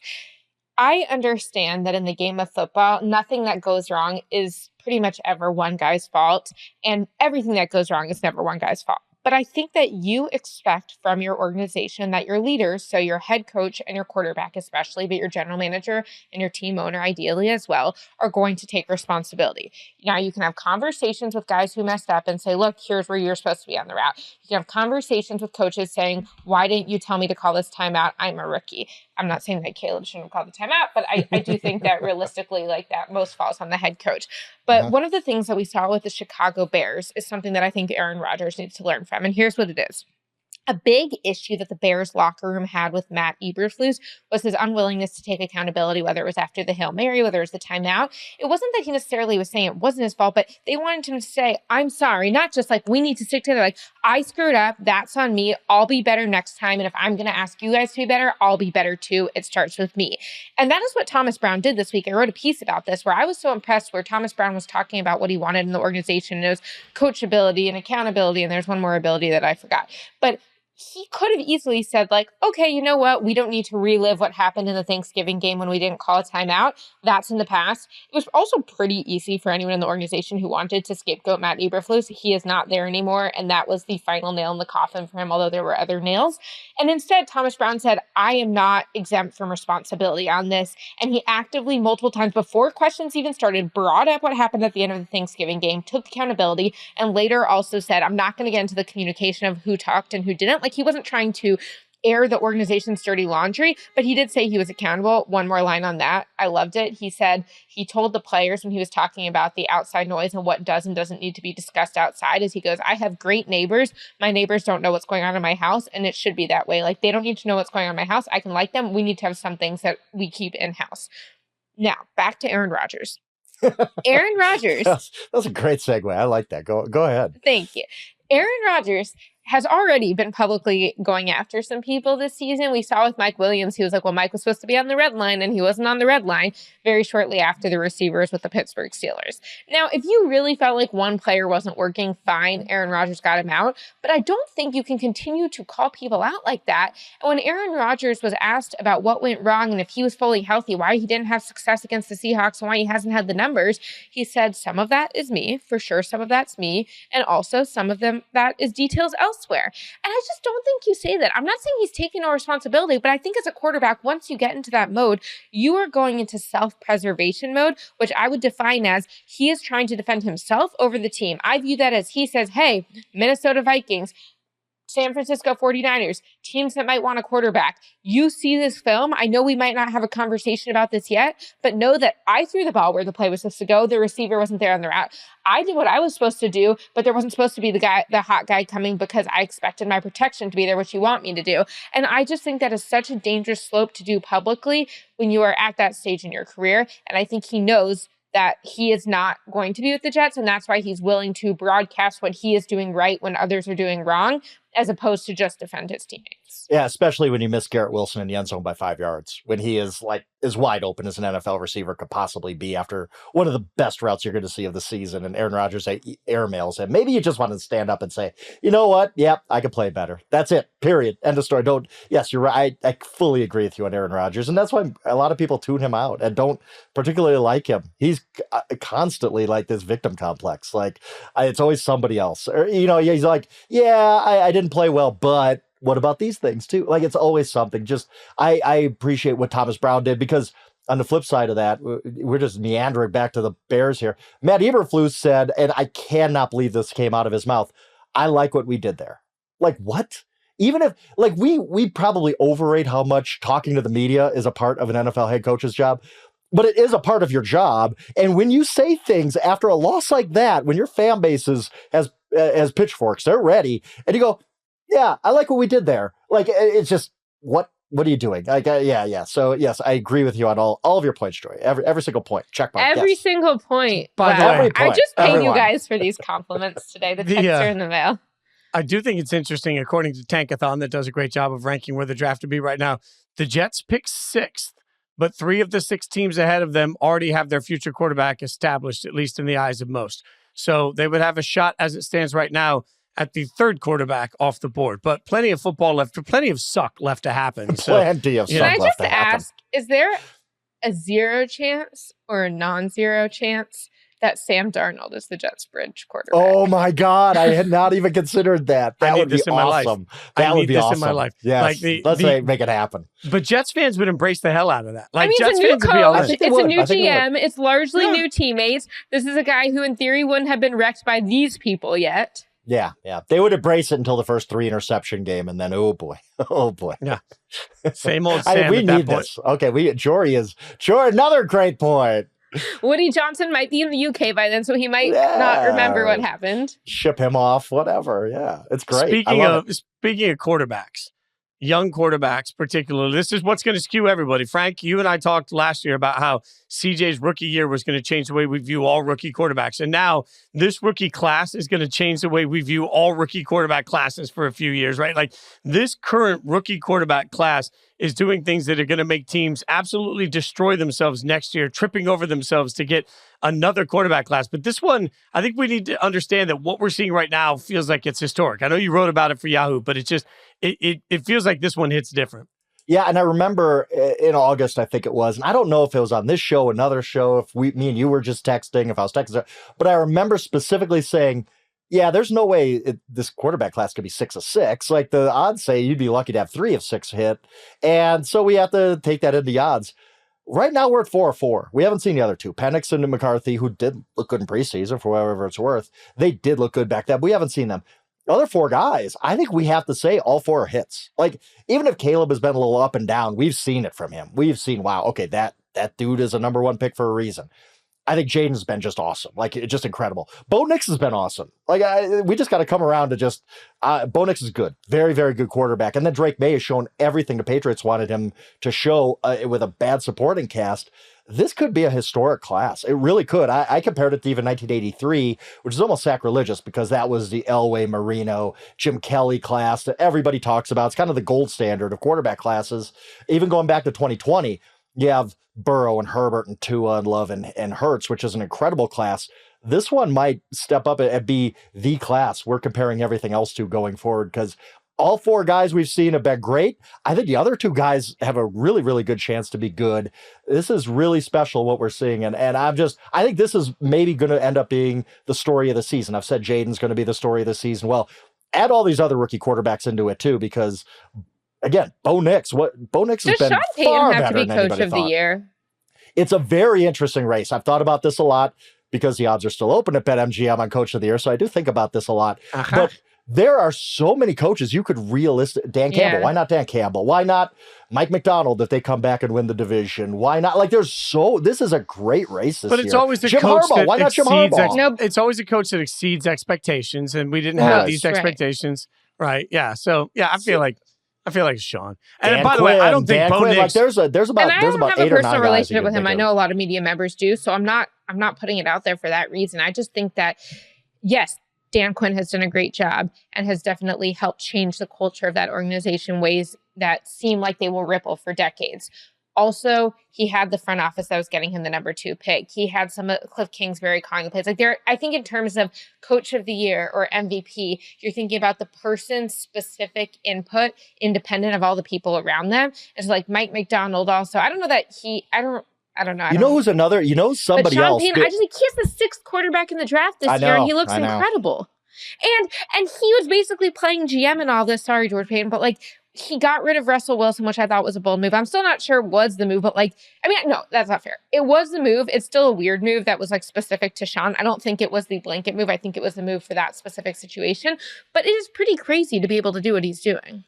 [SPEAKER 2] I understand that in the game of football, nothing that goes wrong is pretty much ever one guy's fault. And everything that goes wrong is never one guy's fault. But I think that you expect from your organization that your leaders, so your head coach and your quarterback especially, but your general manager and your team owner ideally as well, are going to take responsibility. Now, you can have conversations with guys who messed up and say, look, here's where you're supposed to be on the route. You can have conversations with coaches saying, why didn't you tell me to call this timeout? I'm a rookie. I'm not saying that Caleb shouldn't have called the timeout, but I do think that realistically, like that most falls on the head coach. But one of the things that we saw with the Chicago Bears is something that I think Aaron Rodgers needs to learn from. And here's what it is. A big issue that the Bears locker room had with Matt Eberflus was his unwillingness to take accountability, whether it was after the Hail Mary, whether it was the timeout. It wasn't that he necessarily was saying it wasn't his fault, but they wanted him to say, I'm sorry, not just like, we need to stick together. Like, I screwed up. That's on me. I'll be better next time. And if I'm going to ask you guys to be better, I'll be better too. It starts with me. And that is what Thomas Brown did this week. I wrote a piece about this where I was so impressed where Thomas Brown was talking about what he wanted in the organization. And it was coachability and accountability. And there's one more ability that I forgot. But he could have easily said, like, okay, you know what? We don't need to relive what happened in the Thanksgiving game when we didn't call a timeout. That's in the past. It was also pretty easy for anyone in the organization who wanted to scapegoat Matt Eberflus. He is not there anymore, and that was the final nail in the coffin for him, although there were other nails. And instead, Thomas Brown said, I am not exempt from responsibility on this. And he actively, multiple times before questions even started, brought up what happened at the end of the Thanksgiving game, took accountability, and later also said, I'm not going to get into the communication of who talked and who didn't. Like, he wasn't trying to air the organization's dirty laundry, but he did say he was accountable. One more line on that. I loved it. He said he told the players when he was talking about the outside noise and what does and doesn't need to be discussed outside is he goes, I have great neighbors. My neighbors don't know what's going on in my house, and it should be that way. Like, they don't need to know what's going on in my house. I can like them. We need to have some things that we keep in-house. Now, back to Aaron Rodgers. Aaron Rodgers.
[SPEAKER 4] That's a great segue. I like that. Go ahead.
[SPEAKER 2] Thank you. Aaron Rodgers has already been publicly going after some people this season. We saw with Mike Williams, he was like, well, Mike was supposed to be on the red line, and he wasn't on the red line very shortly after the receivers with the Pittsburgh Steelers. Now, if you really felt like one player wasn't working, fine, Aaron Rodgers got him out. But I don't think you can continue to call people out like that. And when Aaron Rodgers was asked about what went wrong and if he was fully healthy, why he didn't have success against the Seahawks and why he hasn't had the numbers, he said, some of that is me, for sure, some of that's me, and also some of them that is details elsewhere. elsewhere. And I just don't think you say that. I'm not saying he's taking no responsibility, but I think as a quarterback, once you get into that mode, you are going into self-preservation mode, which I would define as he is trying to defend himself over the team. I view that as he says, hey, Minnesota Vikings, San Francisco 49ers, teams that might want a quarterback. You see this film. I know we might not have a conversation about this yet, but know that I threw the ball where the play was supposed to go. The receiver wasn't there on the route. I did what I was supposed to do, but there wasn't supposed to be the hot guy coming because I expected my protection to be there, which you want me to do. And I just think that is such a dangerous slope to do publicly when you are at that stage in your career. And I think he knows that he is not going to be with the Jets, and that's why he's willing to broadcast what he is doing right when others are doing wrong, as opposed to just defend his teammates.
[SPEAKER 4] Yeah, especially when you miss Garrett Wilson in the end zone by 5 yards, when he is like as wide open as an NFL receiver could possibly be after one of the best routes you're going to see of the season. And Aaron Rodgers airmails him. Maybe you just want to stand up and say, you know what? Yep, I could play better. That's it. Period. End of story. Yes, you're right. I fully agree with you on Aaron Rodgers. And that's why a lot of people tune him out and don't particularly like him. He's constantly like this victim complex. Like it's always somebody else. Or, he's like, I didn't play well, but what about these things too? Like it's always something. Just I appreciate what Thomas Brown did, because on the flip side of that, we're just meandering back to the Bears here. Matt Eberflus said, and I cannot believe this came out of his mouth, I like what we did there. Like what? Even if like we probably overrate how much talking to the media is a part of an NFL head coach's job. But it is a part of your job. And when you say things after a loss like that, when your fan base has pitchforks, they're ready, and you go, yeah, I like what we did there. Like, it's just, what are you doing? Like, yeah. So, yes, I agree with you on all of your points, Joy. Every single point. Check mark.
[SPEAKER 2] Every single point.
[SPEAKER 1] By the way,
[SPEAKER 2] I just paid you guys for these compliments today. The texts are in the mail.
[SPEAKER 1] I do think it's interesting, according to Tankathon, that does a great job of ranking where the draft would be right now. The Jets pick 6th, but 3 of the 6 teams ahead of them already have their future quarterback established, at least in the eyes of most. So they would have a shot, as it stands right now, at the 3rd quarterback off the board. But plenty of football left, plenty of suck left to happen.
[SPEAKER 4] Plenty of suck left to happen.
[SPEAKER 2] Can I just ask, is there a 0 chance or a non-zero chance that Sam Darnold is the Jets' bridge quarterback?
[SPEAKER 4] Oh my God, I had not even considered that. That would be awesome. That would be awesome.
[SPEAKER 1] In my life.
[SPEAKER 4] Yes, let's make it happen.
[SPEAKER 1] But Jets fans would embrace the hell out of that. Like,
[SPEAKER 2] Jets
[SPEAKER 1] it's a new
[SPEAKER 2] fans
[SPEAKER 1] coach.
[SPEAKER 2] It's a new GM. It's largely new teammates. This is a guy who, in theory, wouldn't have been wrecked by these people yet.
[SPEAKER 4] Yeah. They would embrace it until the first 3 interception game, and then oh boy.
[SPEAKER 1] Yeah, same old Sam.
[SPEAKER 4] We need this. Okay, Jori, another great point.
[SPEAKER 2] Woody Johnson might be in the UK by then, so he might not remember what happened.
[SPEAKER 4] Ship him off, whatever. Yeah, it's great.
[SPEAKER 1] Speaking of quarterbacks, young quarterbacks particularly, this is what's going to skew everybody. Frank, you and I talked last year about how CJ's rookie year was going to change the way we view all rookie quarterbacks. And now this rookie class is going to change the way we view all rookie quarterback classes for a few years, right? Like this current rookie quarterback class is doing things that are going to make teams absolutely destroy themselves next year, tripping over themselves to get another quarterback class. But this one, I think we need to understand that what we're seeing right now feels like it's historic. I know you wrote about it for Yahoo, but it's just, it feels like this one hits different.
[SPEAKER 4] Yeah, and I remember in August, I think it was, and I don't know if it was on this show, another show, if me and you were just texting, if I was texting, but I remember specifically saying, yeah, there's no way this quarterback class could be 6 of 6. Like the odds say you'd be lucky to have 3 of 6 hit. And so we have to take that into the odds. Right now we're at 4 of 4. We haven't seen the other 2. Penix and McCarthy, who did look good in preseason for whatever it's worth. They did look good back then. We haven't seen them. The other 4 guys, I think we have to say all 4 are hits. Like even if Caleb has been a little up and down, we've seen it from him. We've seen, wow, okay, that dude is a number 1 pick for a reason. I think Jaden's been just awesome. Like, just incredible. Bo Nix has been awesome. Like, we just got to come around to just, Bo Nix is good. Very, very good quarterback. And then Drake May has shown everything the Patriots wanted him to show with a bad supporting cast. This could be a historic class. It really could. I compared it to even 1983, which is almost sacrilegious because that was the Elway, Marino, Jim Kelly class that everybody talks about. It's kind of the gold standard of quarterback classes. Even going back to 2020, you have Burrow and Herbert and Tua and Love and Hurts, which is an incredible class. This one might step up and be the class we're comparing everything else to going forward because all 4 guys we've seen have been great. I think the other 2 guys have a really, really good chance to be good. This is really special what we're seeing. And I think this is maybe going to end up being the story of the season. I've said Jaden's going to be the story of the season. Well, add all these other rookie quarterbacks into it too, because again, Bo Nix has been
[SPEAKER 2] Sean Payton
[SPEAKER 4] far
[SPEAKER 2] have
[SPEAKER 4] better
[SPEAKER 2] to be
[SPEAKER 4] than
[SPEAKER 2] coach
[SPEAKER 4] anybody
[SPEAKER 2] of the
[SPEAKER 4] thought.
[SPEAKER 2] year?
[SPEAKER 4] It's a very interesting race. I've thought about this a lot because the odds are still open at BetMGM on Coach of the Year, so I do think about this a lot. But there are so many coaches you could Dan Campbell. Why not Dan Campbell? Why not Mike McDonald if they come back and win the division? Why not? Like, this is a great race this year.
[SPEAKER 1] But it's always a
[SPEAKER 4] Jim
[SPEAKER 1] coach
[SPEAKER 4] Harbaugh.
[SPEAKER 1] that
[SPEAKER 4] Why not Jim Harbaugh?
[SPEAKER 2] Nope.
[SPEAKER 1] It's always a coach that exceeds expectations, and we didn't have these expectations. Right. Yeah. So, yeah, I feel like it's Sean. And
[SPEAKER 4] Dan
[SPEAKER 1] by the
[SPEAKER 4] Quinn,
[SPEAKER 1] way, I don't think
[SPEAKER 4] Dan
[SPEAKER 1] Bo
[SPEAKER 4] Quinn,
[SPEAKER 1] Nix.
[SPEAKER 4] like there's about
[SPEAKER 2] And I
[SPEAKER 4] 8 or 9
[SPEAKER 2] don't have a personal
[SPEAKER 4] guys
[SPEAKER 2] relationship
[SPEAKER 4] you
[SPEAKER 2] with
[SPEAKER 4] can
[SPEAKER 2] him. I
[SPEAKER 4] think
[SPEAKER 2] know
[SPEAKER 4] of.
[SPEAKER 2] a lot of media members do, so I'm not putting it out there for that reason. I just think that, yes, Dan Quinn has done a great job and has definitely helped change the culture of that organization, ways that seem like they will ripple for decades. Also, he had the front office that was getting him the number 2 pick. He had some of Cliff Kingsbury calling the plays. Like, I think in terms of coach of the year or MVP, you're thinking about the person's specific input, independent of all the people around them. It's like Mike McDonald also. I don't know that I don't know.
[SPEAKER 4] Who's another? Somebody
[SPEAKER 2] Sean
[SPEAKER 4] else.
[SPEAKER 2] Payton, he has the 6th quarterback in the draft this year, and he looks incredible. And he was basically playing GM and all this. Sorry, George Payton, but like, he got rid of Russell Wilson, which I thought was a bold move. I'm still not sure it was the move, but no, that's not fair. It was the move. It's still a weird move that was like specific to Sean. I don't think it was the blanket move. I think it was the move for that specific situation. But it is pretty crazy to be able to do what he's doing.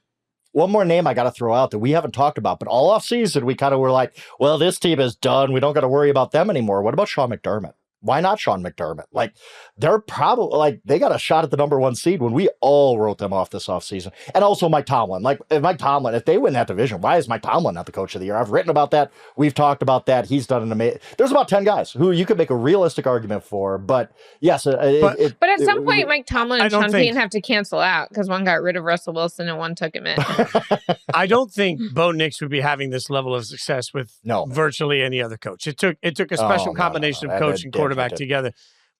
[SPEAKER 4] One more name I got to throw out that we haven't talked about, but all off season we kind of were like, well, this team is done. We don't got to worry about them anymore. What about Sean McDermott? Why not Sean McDermott? Like, they're probably they got a shot at the number 1 seed when we all wrote them off this offseason. And also Mike Tomlin. Like, if they win that division, why is Mike Tomlin not the coach of the year? I've written about that. We've talked about that. He's done an amazing. There's about 10 guys who you could make a realistic argument for. But yes,
[SPEAKER 2] but at some point, Mike Tomlin and Sean Payton have to cancel out because one got rid of Russell Wilson and one took him in.
[SPEAKER 1] I don't think Bo Nix would be having this level of success with virtually any other coach. It took a special combination of coach and quarterback together.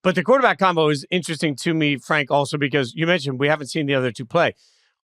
[SPEAKER 1] But the quarterback combo is interesting to me, Frank, also because you mentioned we haven't seen the other two play.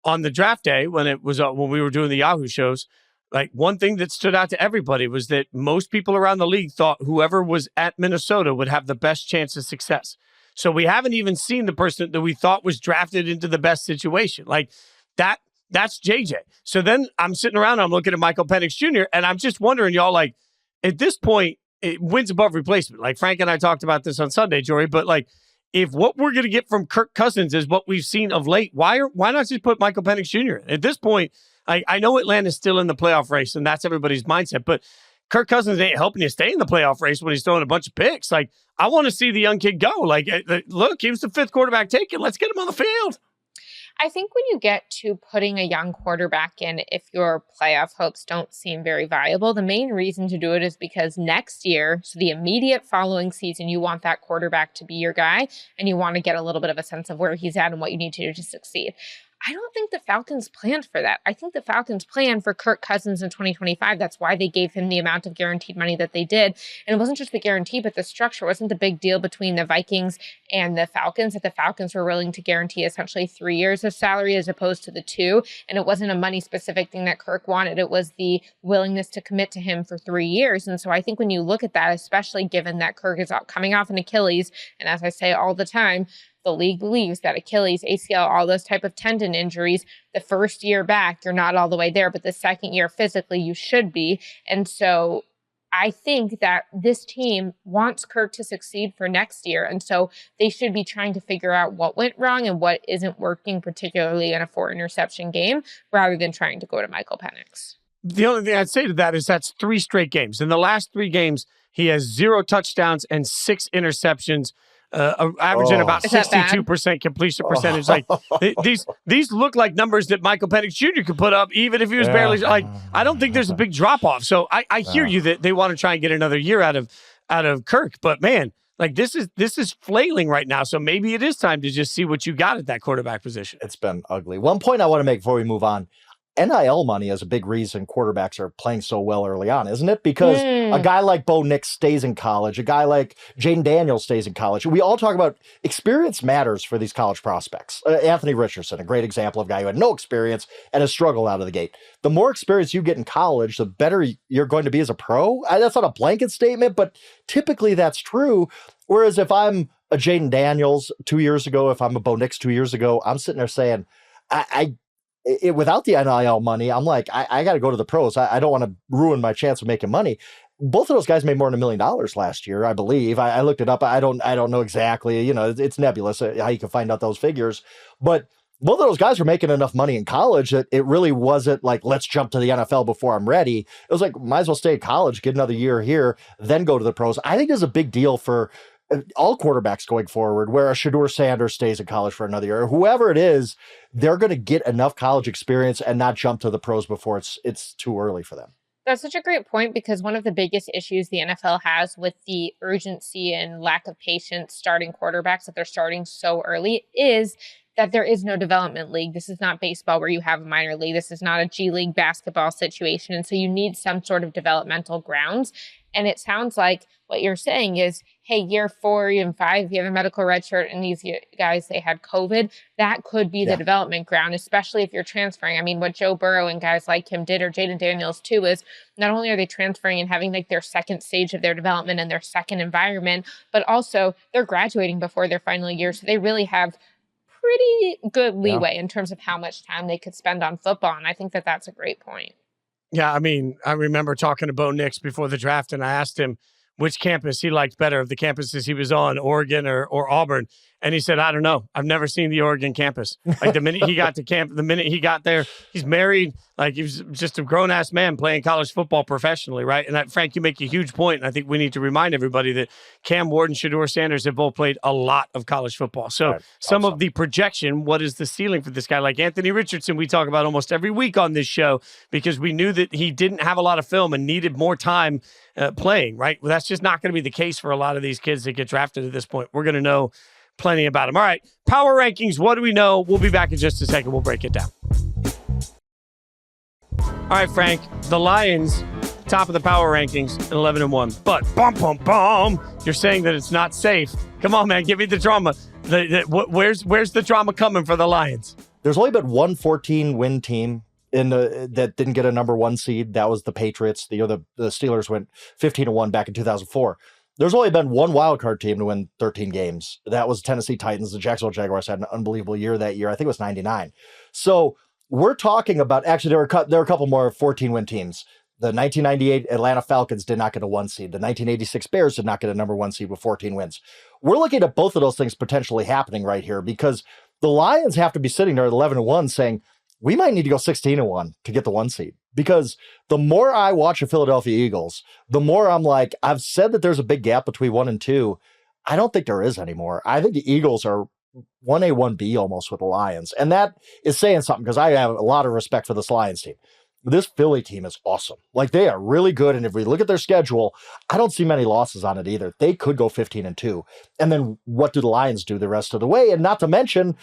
[SPEAKER 1] On the draft day, when we were doing the Yahoo shows, like, one thing that stood out to everybody was that most people around the league thought whoever was at Minnesota would have the best chance of success. So we haven't even seen the person that we thought was drafted into the best situation. Like, that's JJ. So then I'm sitting around, I'm looking at Michael Penix Jr., and I'm just wondering, y'all, like, at this point, it wins above replacement. Like, Frank and I talked about this on Sunday, Jori, but like, if what we're going to get from Kirk Cousins is what we've seen of late, why not just put Michael Penix Jr. in? At this point, I know Atlanta's still in the playoff race, and that's everybody's mindset, but Kirk Cousins ain't helping you stay in the playoff race when he's throwing a bunch of picks. Like, I want to see the young kid go. Like, look, he was the 5th quarterback taken. Let's get him on the field.
[SPEAKER 2] I think when you get to putting a young quarterback in, if your playoff hopes don't seem very viable, the main reason to do it is because next year, so the immediate following season, you want that quarterback to be your guy, and you want to get a little bit of a sense of where he's at and what you need to do to succeed. I don't think the Falcons planned for that. I think the Falcons planned for Kirk Cousins in 2025. That's why they gave him the amount of guaranteed money that they did. And it wasn't just the guarantee, but the structure wasn't the big deal between the Vikings and the Falcons, that the Falcons were willing to guarantee essentially 3 years of salary as opposed to the 2. And it wasn't a money-specific thing that Kirk wanted. It was the willingness to commit to him for 3 years. And so I think when you look at that, especially given that Kirk is coming off an Achilles, and as I say all the time, the league believes that Achilles, ACL, all those type of tendon injuries, the first year back, you're not all the way there, but the second year physically, you should be. And so I think that this team wants Kirk to succeed for next year. And so they should be trying to figure out what went wrong and what isn't working, particularly in a 4-interception game, rather than trying to go to Michael Penix.
[SPEAKER 1] The only thing I'd say to that is that's 3 straight games. In the last 3 games, he has 0 touchdowns and 6 interceptions. Averaging about 62% completion percentage. Like, these look like numbers that Michael Penix Jr. could put up, even if he was barely like. I don't think there's a big drop off. So I hear you that they want to try and get another year out of Kirk, but man, like, this is flailing right now. So maybe it is time to just see what you got at that quarterback position.
[SPEAKER 4] It's been ugly. One point I want to make before we move on. NIL money is a big reason quarterbacks are playing so well early on, isn't it? Because a guy like Bo Nix stays in college. A guy like Jaden Daniels stays in college. We all talk about experience matters for these college prospects. Anthony Richardson, a great example of a guy who had no experience and has struggled out of the gate. The more experience you get in college, the better you're going to be as a pro. That's not a blanket statement, but typically that's true. Whereas if I'm a Jaden Daniels 2 years ago, if I'm a Bo Nix 2 years ago, I'm sitting there saying, without the NIL money, I'm like, I got to go to the pros. I don't want to ruin my chance of making money. Both of those guys made more than $1 million last year, I believe. I looked it up. I don't know exactly. It's nebulous how you can find out those figures. But both of those guys were making enough money in college that it really wasn't like, let's jump to the NFL before I'm ready. It was like, might as well stay at college, get another year here, then go to the pros. I think there's a big deal for all quarterbacks going forward, where a Shedeur Sanders stays in college for another year, or whoever it is, they're going to get enough college experience and not jump to the pros before it's too early for them.
[SPEAKER 2] That's such a great point, because one of the biggest issues the NFL has with the urgency and lack of patience starting quarterbacks, that they're starting so early, is that there is no development league. This is not baseball where you have a minor league. This is not a G League basketball situation. And so you need some sort of developmental grounds. And it sounds like what you're saying is, hey, year 4 and 5, you have a medical red shirt, and these guys, they had COVID. That could be the development ground, especially if you're transferring. I mean, what Joe Burrow and guys like him did, or Jaden Daniels too, is not only are they transferring and having like their second stage of their development and their second environment, but also they're graduating before their final year. So they really have pretty good leeway in terms of how much time they could spend on football. And I think that that's a great point.
[SPEAKER 1] Yeah, I mean, I remember talking to Bo Nix before the draft, and I asked him which campus he liked better of the campuses he was on, Oregon or Auburn. And he said, I don't know. I've never seen the Oregon campus. Like the minute he got to camp, the minute he got there, he's married. Like he was just a grown-ass man playing college football professionally, right? And Frank, you make a huge point. And I think we need to remind everybody that Cam Ward and Shedeur Sanders have both played a lot of college football. So some of the projection, what is the ceiling for this guy? Like Anthony Richardson, we talk about almost every week on this show, because we knew that he didn't have a lot of film and needed more time playing, right? Well, that's just not going to be the case for a lot of these kids that get drafted at this point. We're going to know plenty about him. All right, power rankings. What do we know? We'll be back in just a second. We'll break it down. All right, Frank, the Lions, top of the power rankings at 11-1. But you're saying that it's not safe. Come on, man, give me the drama. Where's the drama coming for the Lions?
[SPEAKER 4] There's only been one 14-win team that didn't get a number 1 seed. That was the Patriots. The Steelers went 15-1 back in 2004. There's only been one wildcard team to win 13 games. That was Tennessee Titans. The Jacksonville Jaguars had an unbelievable year that year. I think it was 99. So we're talking about, actually, there were a couple more 14-win teams. The 1998 Atlanta Falcons did not get a 1 seed. The 1986 Bears did not get a number 1 seed with 14 wins. We're looking at both of those things potentially happening right here, because the Lions have to be sitting there at 11-1 saying, we might need to go 16-1 to get the 1 seed. Because the more I watch the Philadelphia Eagles, the more I'm like, I've said that there's a big gap between 1 and 2. I don't think there is anymore. I think the Eagles are 1A, 1B almost with the Lions. And that is saying something, because I have a lot of respect for this Lions team. This Philly team is awesome. Like, they are really good. And if we look at their schedule, I don't see many losses on it either. They could go 15-2. And then what do the Lions do the rest of the way? And not to mention,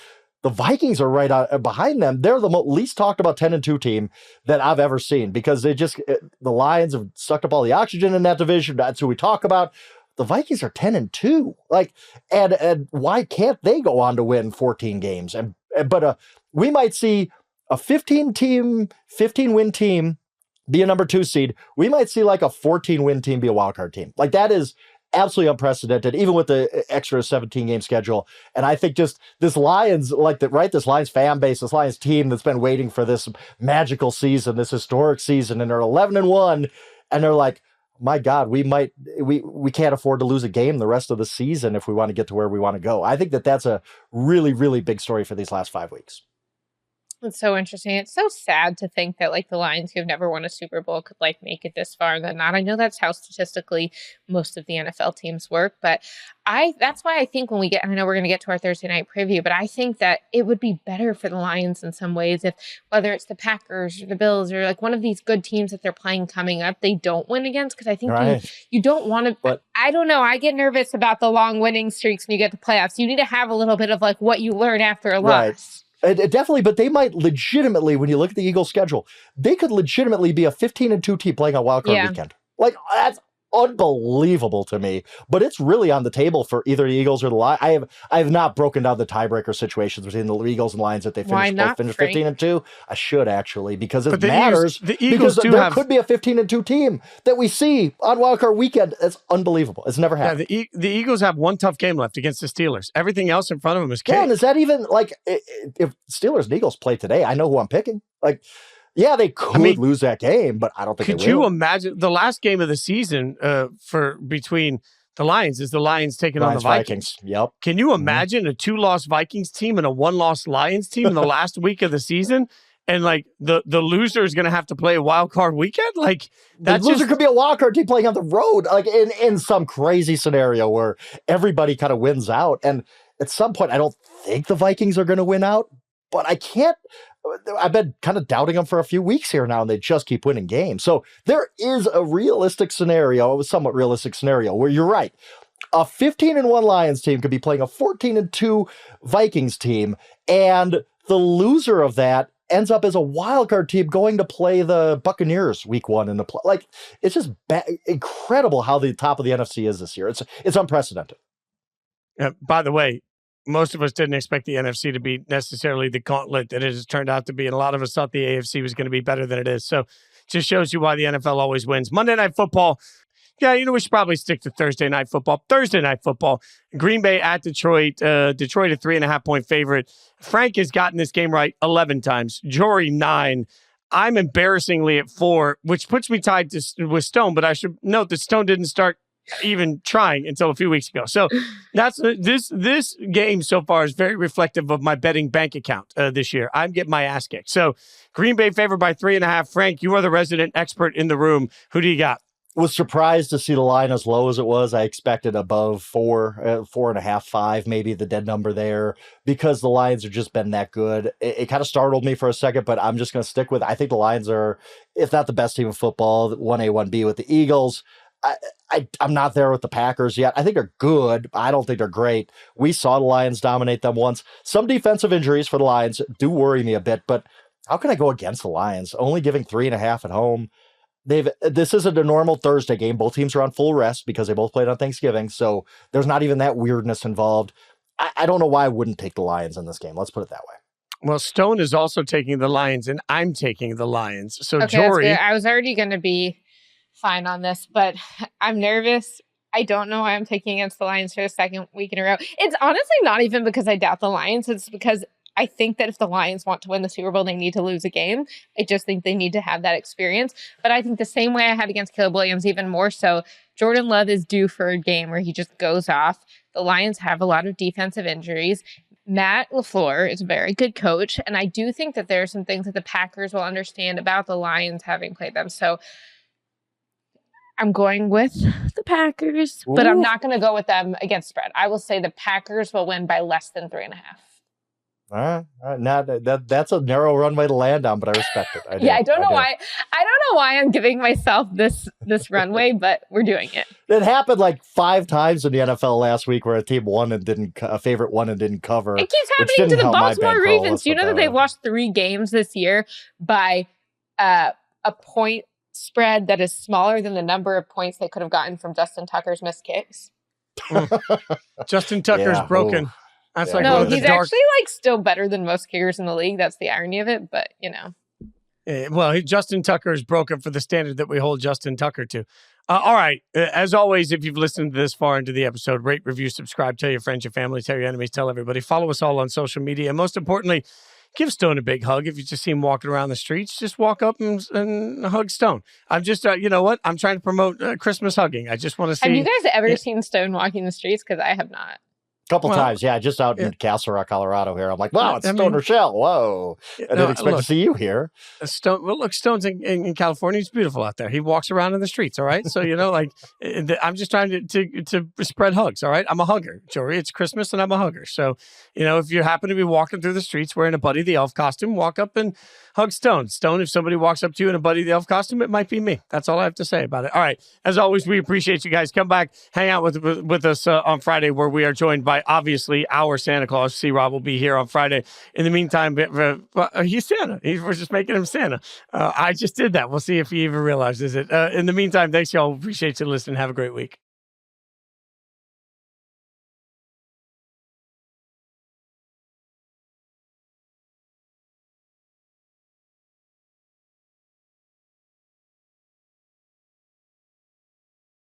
[SPEAKER 4] the Vikings are right behind them. They're the least talked about 10-2 team that I've ever seen, because the Lions have sucked up all the oxygen in that division. That's who we talk about. The Vikings are 10-2. Like, and why can't they go on to win 14 games? But we might see a 15-win team be a number 2 seed. We might see like a 14-win team be a wildcard team. Like, that is absolutely unprecedented, even with the extra 17-game schedule. And I think just this Lions, this Lions fan base, this Lions team that's been waiting for this magical season, this historic season, and they're 11-1, and they're like, my God, we can't afford to lose a game the rest of the season if we want to get to where we want to go. I think that's a really, really big story for these last 5 weeks.
[SPEAKER 2] It's so interesting. It's so sad to think that like the Lions, who have never won a Super Bowl, could like make it this far and then not. I know that's how statistically most of the NFL teams work, but that's why I think when we get, and I know we're going to get to our Thursday night preview, but I think that it would be better for the Lions in some ways if, whether it's the Packers or the Bills or like one of these good teams that they're playing coming up, they don't win against, because I think you don't want to. But I don't know. I get nervous about the long winning streaks when you get to playoffs. You need to have a little bit of like what you learn after a loss.
[SPEAKER 4] Definitely, but they might legitimately, when you look at the Eagles' schedule, they could legitimately be a 15-2 team playing on wildcard weekend. Like, unbelievable to me, but it's really on the table for either the Eagles or the Lions. I have not broken down the tiebreaker situations between the Eagles and Lions that they finished 15-2. I should actually, because it matters.
[SPEAKER 1] The Eagles
[SPEAKER 4] because could be a 15-2 team that we see on Wildcard Weekend. It's unbelievable. It's never happened.
[SPEAKER 1] Yeah, the Eagles have one tough game left against the Steelers. Everything else in front of them is cake.
[SPEAKER 4] Yeah, and is that even like if Steelers and Eagles play today? I know who I'm picking. Like. Yeah, they could lose that game, but I don't think they will.
[SPEAKER 1] Could you imagine the last game of the season between the Lions is the Lions taking on the Vikings?
[SPEAKER 4] Yep.
[SPEAKER 1] Can you imagine a 2-loss Vikings team and a 1-loss Lions team in the last week of the season? And like the loser is going to have to play a wild card weekend? Like
[SPEAKER 4] the loser could be a wild card team playing on the road, like in some crazy scenario where everybody kind of wins out. And at some point, I don't think the Vikings are going to win out, but I can't. I've been kind of doubting them for a few weeks here now, and they just keep winning games. So there is a somewhat realistic scenario where you're right. A 15-1 Lions team could be playing a 14-2 Vikings team, and the loser of that ends up as a wild card team going to play the Buccaneers week 1 in the play. Like, it's just incredible how the top of the NFC is this year. It's unprecedented.
[SPEAKER 1] By the way, most of us didn't expect the NFC to be necessarily the gauntlet that it has turned out to be. And a lot of us thought the AFC was going to be better than it is. So just shows you why the NFL always wins. Monday Night Football. Yeah, we should probably stick to Thursday Night Football. Thursday Night Football. Green Bay at Detroit. Detroit a 3.5-point favorite. Frank has gotten this game right 11 times. Jori 9. I'm embarrassingly at 4, which puts me tied with Stone. But I should note that Stone didn't start even trying until a few weeks ago. So that's this game so far is very reflective of my betting bank account this year. I'm getting my ass kicked. So Green Bay favored by 3.5. Frank, you are the resident expert in the room. Who do you got?
[SPEAKER 4] Was surprised to see the line as low as it was. I expected above 4.5, 5, maybe the dead number there, because the Lions have just been that good. It kind of startled me for a second, but I'm just going to stick with it. I think the Lions are, if not the best team in football, 1A, 1B with the Eagles. I'm not there with the Packers yet. I think they're good. I don't think they're great. We saw the Lions dominate them once. Some defensive injuries for the Lions do worry me a bit, but how can I go against the Lions? Only giving 3.5 at home. This isn't a normal Thursday game. Both teams are on full rest because they both played on Thanksgiving, so there's not even that weirdness involved. I don't know why I wouldn't take the Lions in this game. Let's put it that way.
[SPEAKER 1] Well, Stone is also taking the Lions, and I'm taking the Lions. So,
[SPEAKER 2] okay,
[SPEAKER 1] Jori,
[SPEAKER 2] I was already going to be fine on this, but I'm nervous. I don't know why I'm taking against the Lions for the second week in a row. It's honestly not even because I doubt the Lions. It's because I think that if the Lions want to win the Super Bowl, they need to lose a game. I just think they need to have that experience. But I think the same way I had against Caleb Williams, even more so, Jordan Love is due for a game where he just goes off. The Lions have a lot of defensive injuries. Matt LaFleur is a very good coach, and I do think that there are some things that the Packers will understand about the Lions having played them. So I'm going with the Packers, but I'm not going to go with them against spread. I will say the Packers will win by less than 3.5.
[SPEAKER 4] All right. Now that's a narrow runway to land on, but I respect it.
[SPEAKER 2] I don't know why I'm giving myself this runway, but we're doing it.
[SPEAKER 4] It happened like 5 times in the NFL last week where a team a favorite won and didn't cover.
[SPEAKER 2] It keeps happening to the Baltimore Ravens. Do you know that they've lost 3 games this year by a point spread that is smaller than the number of points they could have gotten from Justin Tucker's missed kicks?
[SPEAKER 1] Justin Tucker's broken. That's like
[SPEAKER 2] no, he's actually like still better than most kickers in the league. That's the irony of it, but
[SPEAKER 1] well, Justin Tucker is broken for the standard that we hold Justin Tucker to. All right. As always, if you've listened this far into the episode, rate, review, subscribe, tell your friends, your family, tell your enemies, tell everybody. Follow us all on social media. And most importantly, give Stone a big hug. If you just see him walking around the streets, just walk up and hug Stone. I'm just, you know what? I'm trying to promote Christmas hugging. I just want to see.
[SPEAKER 2] Have you guys ever seen Stone walking the streets? Because I have not.
[SPEAKER 4] Couple times, yeah, just out in Castle Rock, Colorado here. I'm like, wow, it's Stone Rochelle. Whoa. I didn't expect to see you here.
[SPEAKER 1] Stone's in California. It's beautiful out there. He walks around in the streets, all right? So, I'm just trying to spread hugs, all right? I'm a hugger, Jori. It's Christmas and I'm a hugger. So, if you happen to be walking through the streets wearing a Buddy the Elf costume, walk up and hug Stone. Stone, if somebody walks up to you in a Buddy the Elf costume, it might be me. That's all I have to say about it. All right. As always, we appreciate you guys. Come back, hang out with us on Friday where we are joined by why, obviously, our Santa Claus, C-Rob, will be here on Friday. In the meantime, he's Santa. We're just making him Santa. I just did that. We'll see if he even realizes it. In the meantime, thanks, y'all. Appreciate you listening. Have a great week.